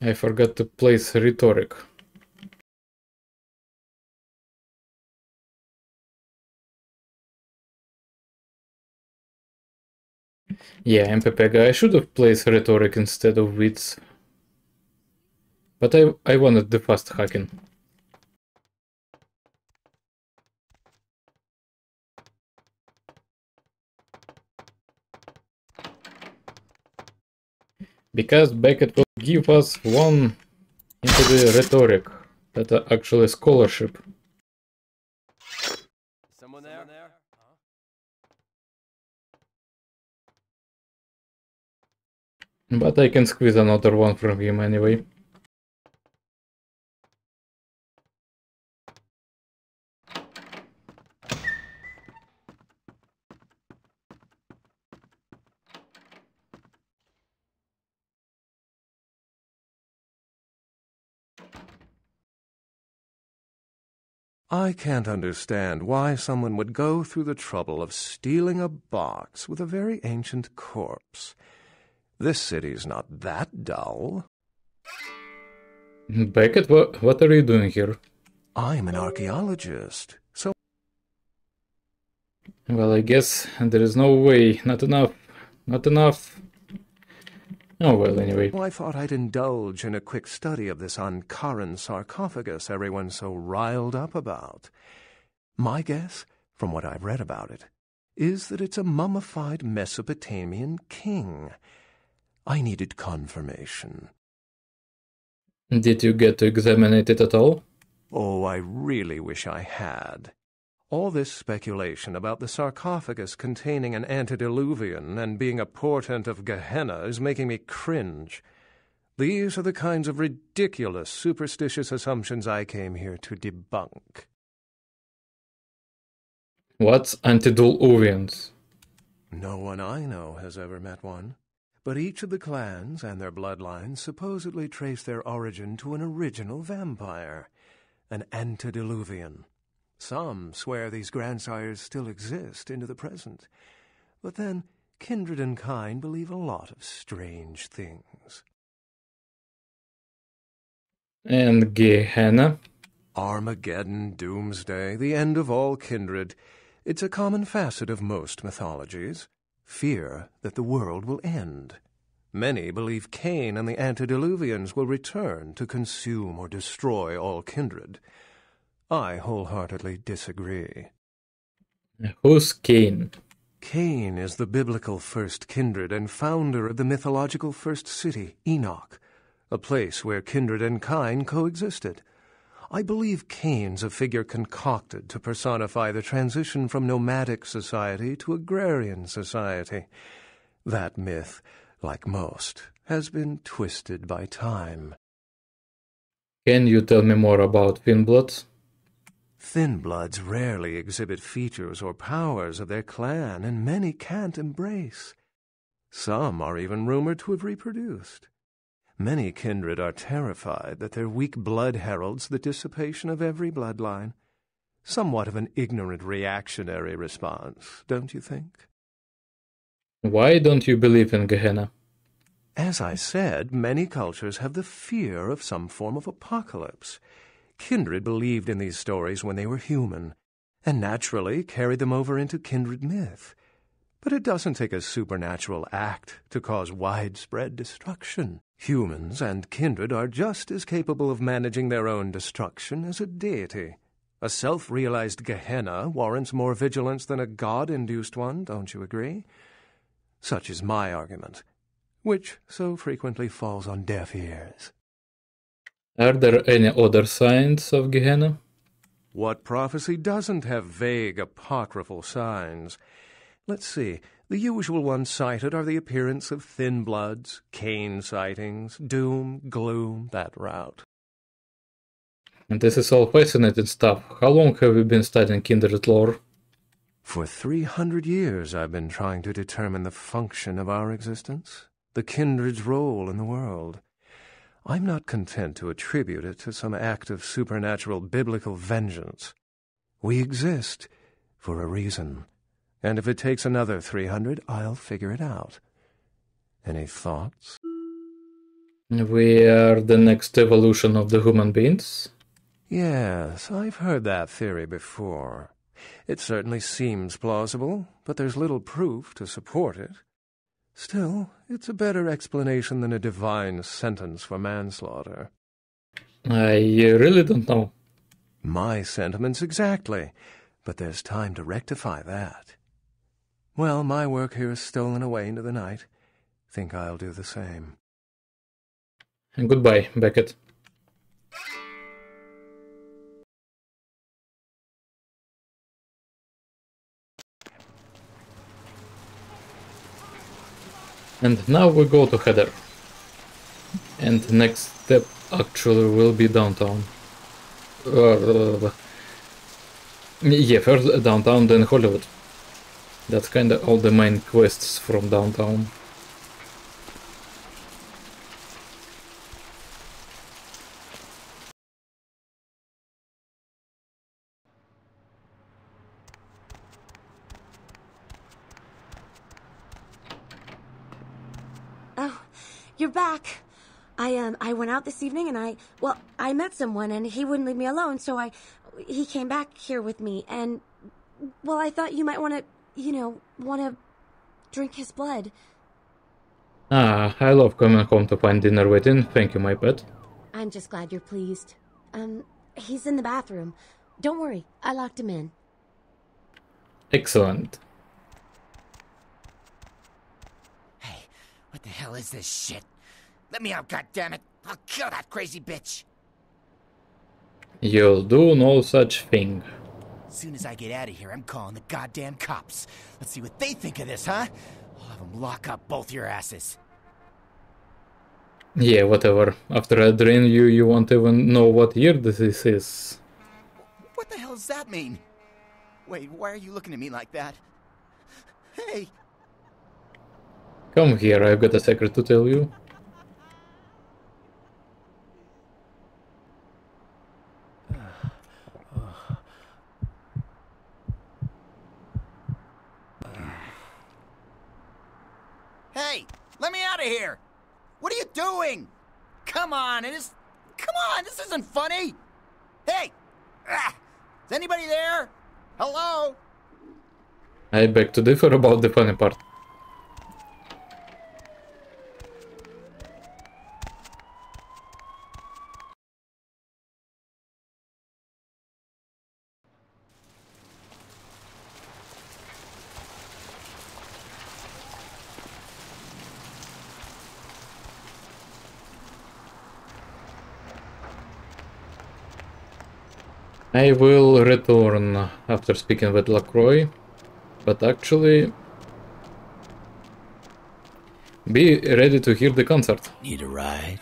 I forgot to place rhetoric. Yeah, MPPG, I should have placed rhetoric instead of wits. But I wanted the fast hacking. Because Beckett will give us one into the rhetoric. That's actually scholarship. Someone there? But I can squeeze another one from him anyway. I can't understand why someone would go through the trouble of stealing a box with a very ancient corpse. This city's not that dull. Beckett, what are you doing here? I'm an archaeologist, so... Well, I guess there is no way, not enough. Oh well, anyway. I thought I'd indulge in a quick study of this Ankaran sarcophagus everyone's so riled up about. My guess, from what I've read about it, is that it's a mummified Mesopotamian king. I needed confirmation. Did you get to examine it at all? Oh, I really wish I had. All this speculation about the sarcophagus containing an antediluvian and being a portent of Gehenna is making me cringe. These are the kinds of ridiculous, superstitious assumptions I came here to debunk. What's antediluvians? No one I know has ever met one. but each of the clans and their bloodlines supposedly trace their origin to an original vampire, an antediluvian. Some swear these grandsires still exist into the present, but then kindred and kind believe a lot of strange things. And Gehenna? Armageddon, doomsday, the end of all kindred. It's a common facet of most mythologies. Fear that the world will end. Many believe Cain and the antediluvians will return to consume or destroy all kindred. I wholeheartedly disagree. Who's Cain? Cain is the biblical first kindred and founder of the mythological first city, Enoch, a place where kindred and kind coexisted. I believe Cain's a figure concocted to personify the transition from nomadic society to agrarian society. That myth, like most, has been twisted by time. Can you tell me more about Thinbloods? Thinbloods rarely exhibit features or powers of their clan, and many can't embrace. Some are even rumored to have reproduced. Many kindred are terrified that their weak blood heralds the dissipation of every bloodline. Somewhat of an ignorant reactionary response, don't you think? Why don't you believe in Gehenna? As I said, many cultures have the fear of some form of apocalypse. Kindred believed in these stories when they were human, and naturally carried them over into kindred myth. But it doesn't take a supernatural act to cause widespread destruction. Humans and kindred are just as capable of managing their own destruction as a deity. A self-realized Gehenna warrants more vigilance than a god-induced one, don't you agree? Such is my argument, which so frequently falls on deaf ears. Are there any other signs of Gehenna? What prophecy doesn't have vague apocryphal signs? Let's see. The usual ones cited are the appearance of thin bloods, Cain sightings, doom, gloom, that route. And this is all fascinating stuff. How long have you been studying kindred lore? For 300 years I've been trying to determine the function of our existence, the kindred's role in the world. I'm not content to attribute it to some act of supernatural biblical vengeance. We exist for a reason. And if it takes another 300, I'll figure it out. Any thoughts? We are the next evolution of the human beings? Yes, I've heard that theory before. It certainly seems plausible, but there's little proof to support it. Still, it's a better explanation than a divine sentence for manslaughter. I really don't know. My sentiments exactly, but there's time to rectify that. Well, my work here is stolen away into the night. Think I'll do the same. And goodbye, Beckett. And now we go to Heather. And the next step actually will be downtown. Yeah, first downtown, then Hollywood. That's kinda all the main quests from downtown. Oh, you're back. I went out this evening and I met someone and he wouldn't leave me alone, so he came back here with me and, well, I thought you might want to drink his blood. Ah, I love coming home to find dinner waiting. Thank you, my pet. I'm just glad you're pleased. He's in the bathroom. Don't worry, I locked him in. Excellent. Hey, what the hell is this shit? Let me out, goddammit! I'll kill that crazy bitch! You'll do no such thing. As soon as I get out of here, I'm calling the goddamn cops. Let's see what they think of this, huh? I'll have them lock up both your asses. Yeah, whatever. After I drain you, you won't even know what year this is. What the hell does that mean? Wait, why are you looking at me like that? Hey! Come here, I've got a secret to tell you. Hey, let me out of here! What are you doing? Come on, come on, this isn't funny! Hey! Is anybody there? Hello? I beg to differ about the funny part. I will return after speaking with LaCroix, but actually be ready to hear the concert. Need a ride?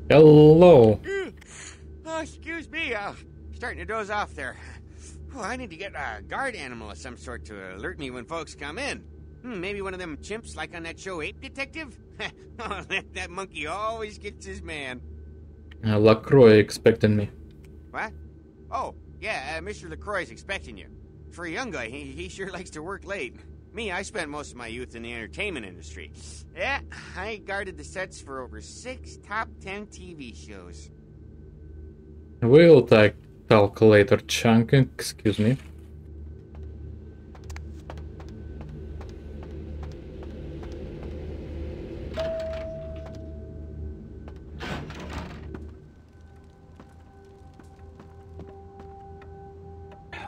Hello. Oh, excuse me. Starting to doze off there. Oh, I need to get a guard animal of some sort to alert me when folks come in. Maybe one of them chimps like on that show Ape Detective? Oh, that monkey always gets his man. LaCroix expecting me. What? Oh, yeah, Mr. LaCroix's expecting you. For a young guy, he sure likes to work late. Me, I spent most of my youth in the entertainment industry. Yeah, I guarded the sets for over 6 top 10 TV shows. We'll talk later, Chunk. Excuse me.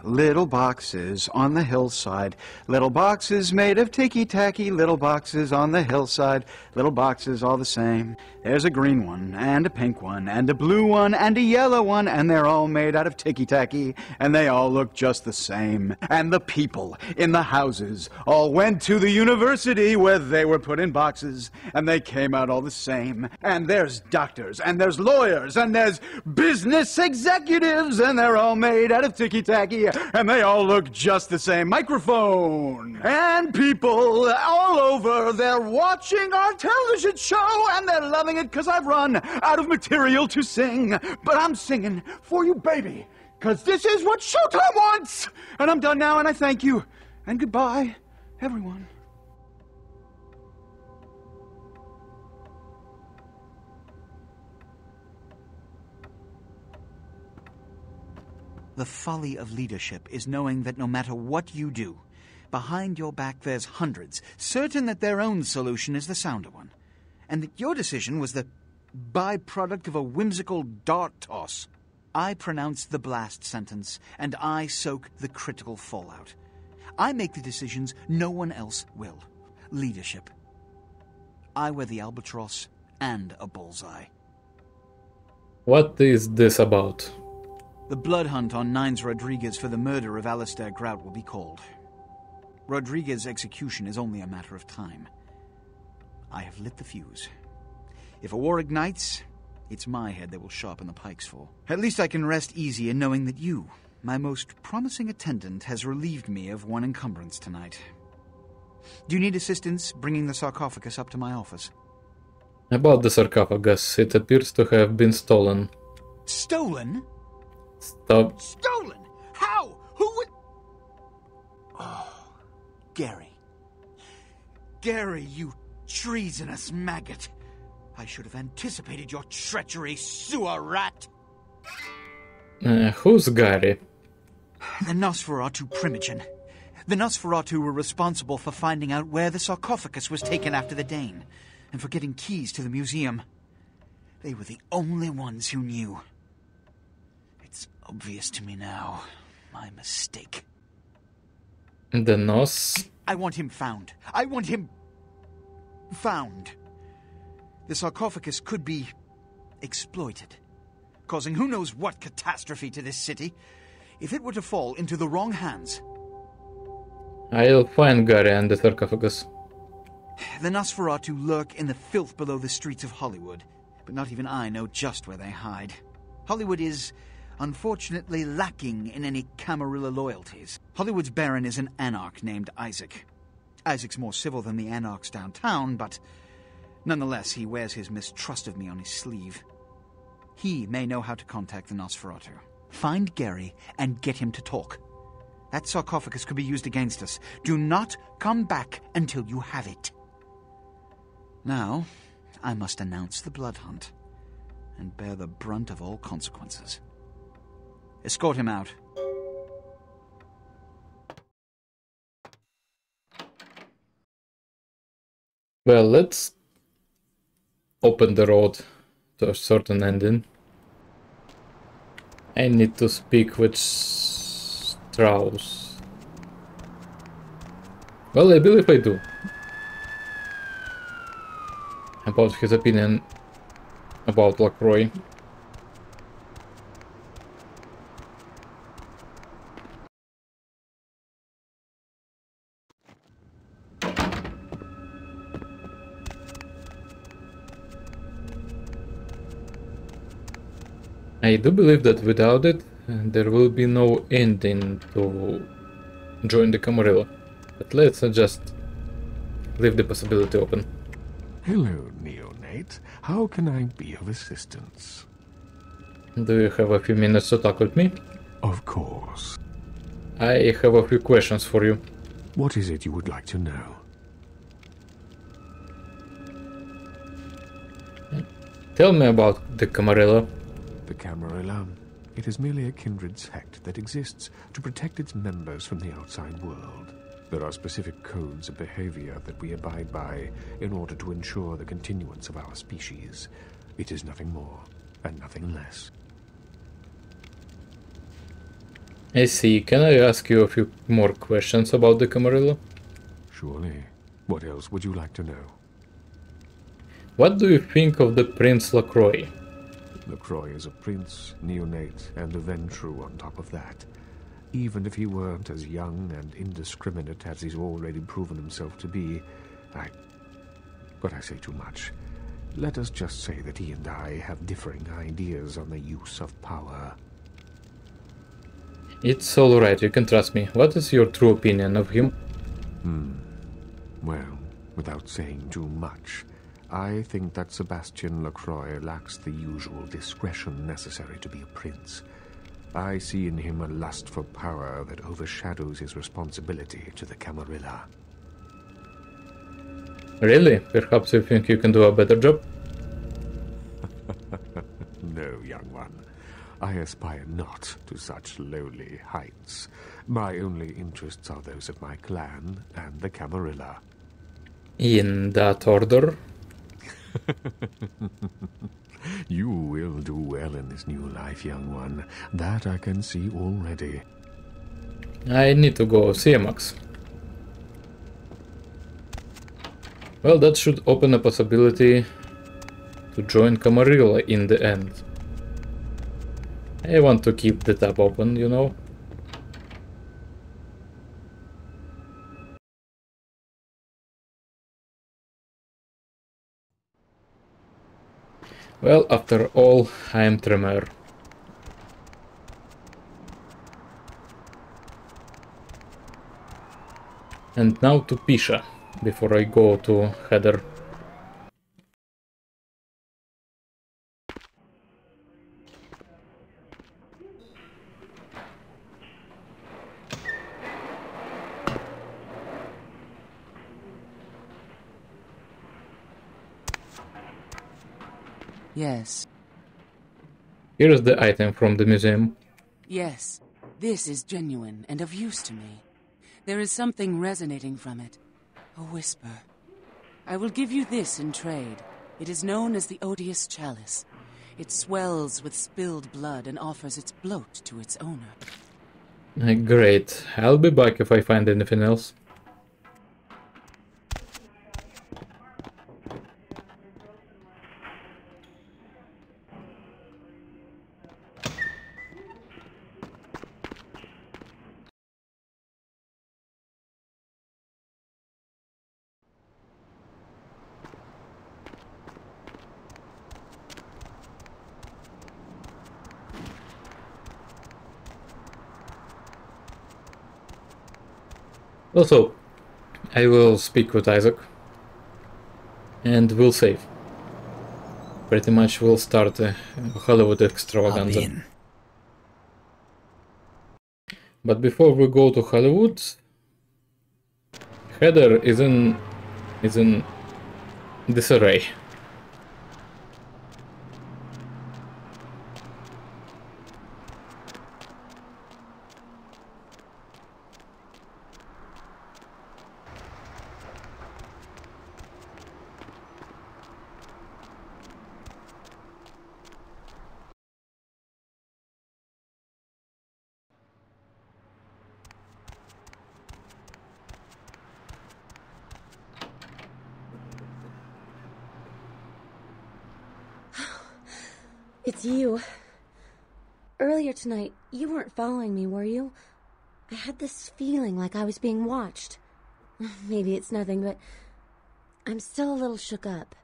Little boxes on the hillside, little boxes made of ticky-tacky, little boxes on the hillside, little boxes all the same. There's a green one, and a pink one, and a blue one, and a yellow one, and they're all made out of ticky-tacky, and they all look just the same. And the people in the houses all went to the university where they were put in boxes, and they came out all the same. And there's doctors, and there's lawyers, and there's business executives, and they're all made out of ticky-tacky, and they all look just the same. Microphone! And people all over, they're watching our television show, and they're loving it because I've run out of material to sing. But I'm singing for you, baby, because this is what Showtime wants! And I'm done now, and I thank you. And goodbye, everyone. The folly of leadership is knowing that no matter what you do, behind your back there's hundreds, certain that their own solution is the sounder one, and that your decision was the byproduct of a whimsical dart toss. I pronounce the blast sentence, and I soak the critical fallout. I make the decisions no one else will. Leadership. I wear the albatross and a bullseye. What is this about? The blood hunt on Nines Rodriguez for the murder of Alistair Grout will be called. Rodriguez's execution is only a matter of time. I have lit the fuse. If a war ignites, it's my head they will sharpen the pikes for. At least I can rest easy in knowing that you, my most promising attendant, has relieved me of one encumbrance tonight. Do you need assistance bringing the sarcophagus up to my office? About the sarcophagus, it appears to have been stolen. Stolen? Stop. Stolen? How? Who would... Oh, Gary. Gary, you treasonous maggot. I should have anticipated your treachery, sewer rat. Who's Gary? The Nosferatu Primogen. The Nosferatu were responsible for finding out where the sarcophagus was taken after the Dane, and for getting keys to the museum. They were the only ones who knew. It's obvious to me now. My mistake. The Nos? I want him found. I want him... found. The sarcophagus could be exploited, causing who knows what catastrophe to this city. If it were to fall into the wrong hands... I'll find Gary and the sarcophagus. The Nosferatu lurk in the filth below the streets of Hollywood, but not even I know just where they hide. Hollywood is, unfortunately, lacking in any Camarilla loyalties. Hollywood's baron is an anarch named Isaac. Isaac's more civil than the anarchs downtown, but nonetheless, he wears his mistrust of me on his sleeve. He may know how to contact the Nosferatu. Find Gary and get him to talk. That sarcophagus could be used against us. Do not come back until you have it. Now, I must announce the blood hunt and bear the brunt of all consequences. Escort him out. Well, let's open the road to a certain ending. I need to speak with Strauss. Well, I believe I do. About his opinion about LaCroix. I do believe that without it, there will be no ending to join the Camarilla. But let's just leave the possibility open. Hello, neonate. How can I be of assistance? Do you have a few minutes to talk with me? Of course. I have a few questions for you. What is it you would like to know? Tell me about the Camarilla. The Camarilla. It is merely a kindred sect that exists to protect its members from the outside world. There are specific codes of behavior that we abide by in order to ensure the continuance of our species. It is nothing more and nothing less. I see. Can I ask you a few more questions about the Camarilla? Surely. What else would you like to know? What do you think of the Prince LaCroix? LaCroix is a prince, neonate, and a Ventru on top of that. Even if he weren't as young and indiscriminate as he's already proven himself to be, But I say too much. Let us just say that he and I have differing ideas on the use of power. It's alright, you can trust me. What is your true opinion of him? Well, without saying too much, I think that Sebastian LaCroix lacks the usual discretion necessary to be a prince. I see in him a lust for power that overshadows his responsibility to the Camarilla. Really? Perhaps you think you can do a better job? No, young one. I aspire not to such lowly heights. My only interests are those of my clan and the Camarilla. In that order? You will do well in this new life, young one. That I can see already. I need to go see Max. Well, that should open a possibility to join Camarilla in the end. I want to keep the tab open, you know. Well, after all, I am Tremere. And now to Pisha, before I go to Heather. Yes. Here is the item from the museum. Yes. This is genuine and of use to me. There is something resonating from it. A whisper. I will give you this in trade. It is known as the Odious Chalice. It swells with spilled blood and offers its bloat to its owner. Great. I'll be back if I find anything else. Also, I will speak with Isaac. And we'll save. Pretty much we'll start a Hollywood extravaganza. But before we go to Hollywood, Heather is in disarray. It's you. Earlier tonight, you weren't following me, were you? I had this feeling like I was being watched. Maybe it's nothing, but I'm still a little shook up.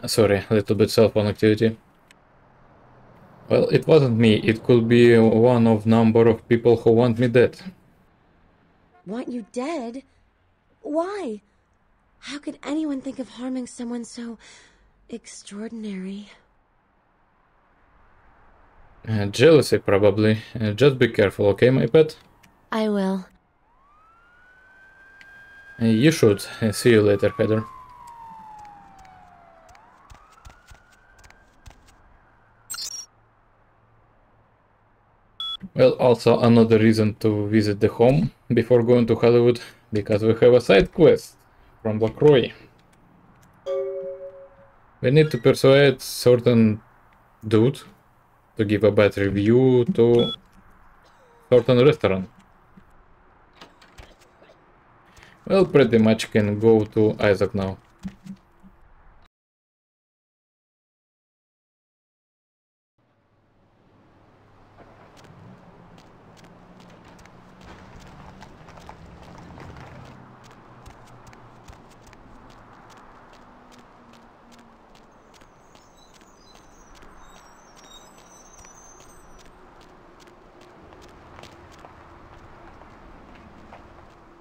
Sorry, a little bit cell phone activity. Well, it wasn't me. It could be one of number of people who want me dead. Want you dead? Why? How could anyone think of harming someone so extraordinary? Jealousy, probably. Just be careful, okay, my pet? I will. You should. See you later, Heather. Well, also another reason to visit the home before going to Hollywood, because we have a side quest from LaCroix. We need to persuade certain dude to give a bad review to certain restaurant. Well, pretty much can go to Isaac now.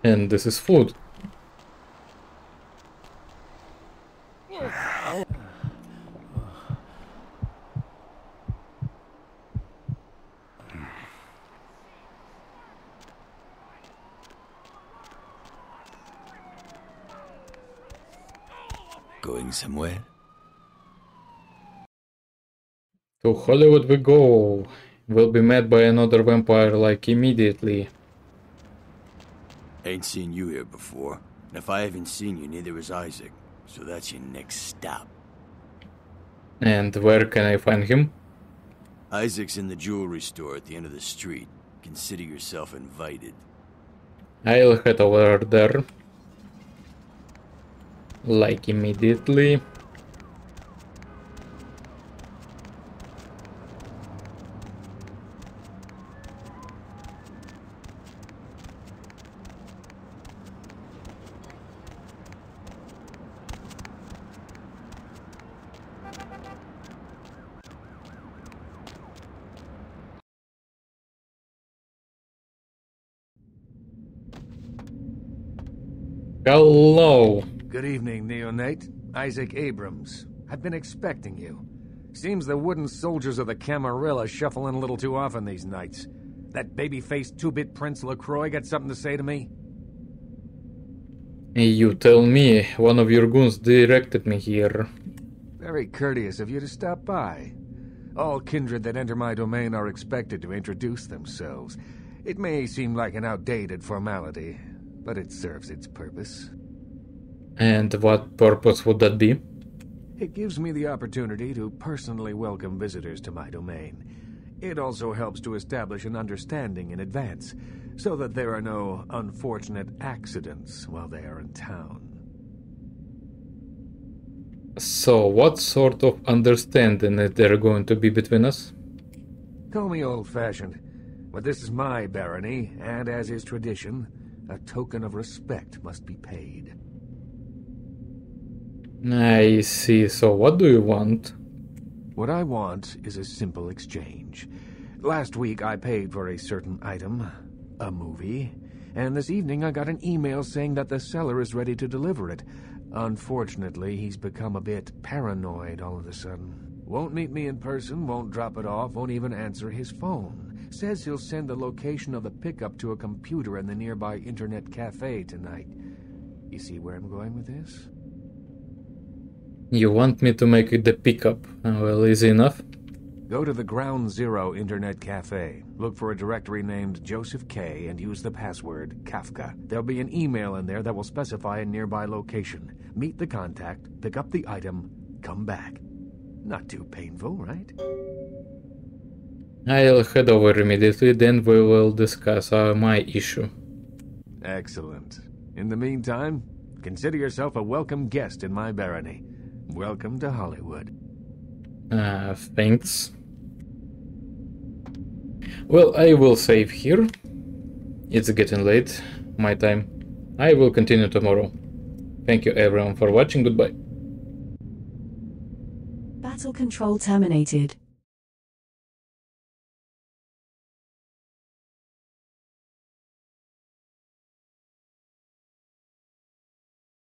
And this is food. Going somewhere? To Hollywood we go. We'll be met by another vampire like immediately. Ain't seen you here before. And if I haven't seen you, neither has Isaac. So that's your next stop. And where can I find him? Isaac's in the jewelry store at the end of the street. Consider yourself invited. I'll head over there. Like immediately. Hello. Good evening, Neonate. Isaac Abrams. I've been expecting you. Seems the wooden soldiers of the Camarilla shuffle in a little too often these nights. That baby-faced two-bit Prince LaCroix got something to say to me? You tell me, one of your goons directed me here. Very courteous of you to stop by. All kindred that enter my domain are expected to introduce themselves. It may seem like an outdated formality, but it serves its purpose. And what purpose would that be? It gives me the opportunity to personally welcome visitors to my domain. It also helps to establish an understanding in advance, so that there are no unfortunate accidents while they are in town. So, what sort of understanding is there going to be between us? Call me old-fashioned, but this is my barony, and as is tradition, a token of respect must be paid. I see. So what do you want? What I want is a simple exchange. Last week I paid for a certain item, a movie, and this evening I got an email saying that the seller is ready to deliver it. Unfortunately, he's become a bit paranoid all of a sudden. Won't meet me in person, won't drop it off, won't even answer his phone. Says he'll send the location of the pickup to a computer in the nearby internet cafe tonight. You see where I'm going with this? You want me to make it the pickup? Well, easy enough. Go to the Ground Zero Internet Cafe. Look for a directory named Joseph K. and use the password Kafka. There'll be an email in there that will specify a nearby location. Meet the contact, pick up the item, come back. Not too painful, right? I'll head over immediately, then we will discuss my issue. Excellent. In the meantime, consider yourself a welcome guest in my barony. Welcome to Hollywood. Thanks. Well, I will save here. It's getting late, my time. I will continue tomorrow. Thank you everyone for watching, goodbye. Battle control terminated.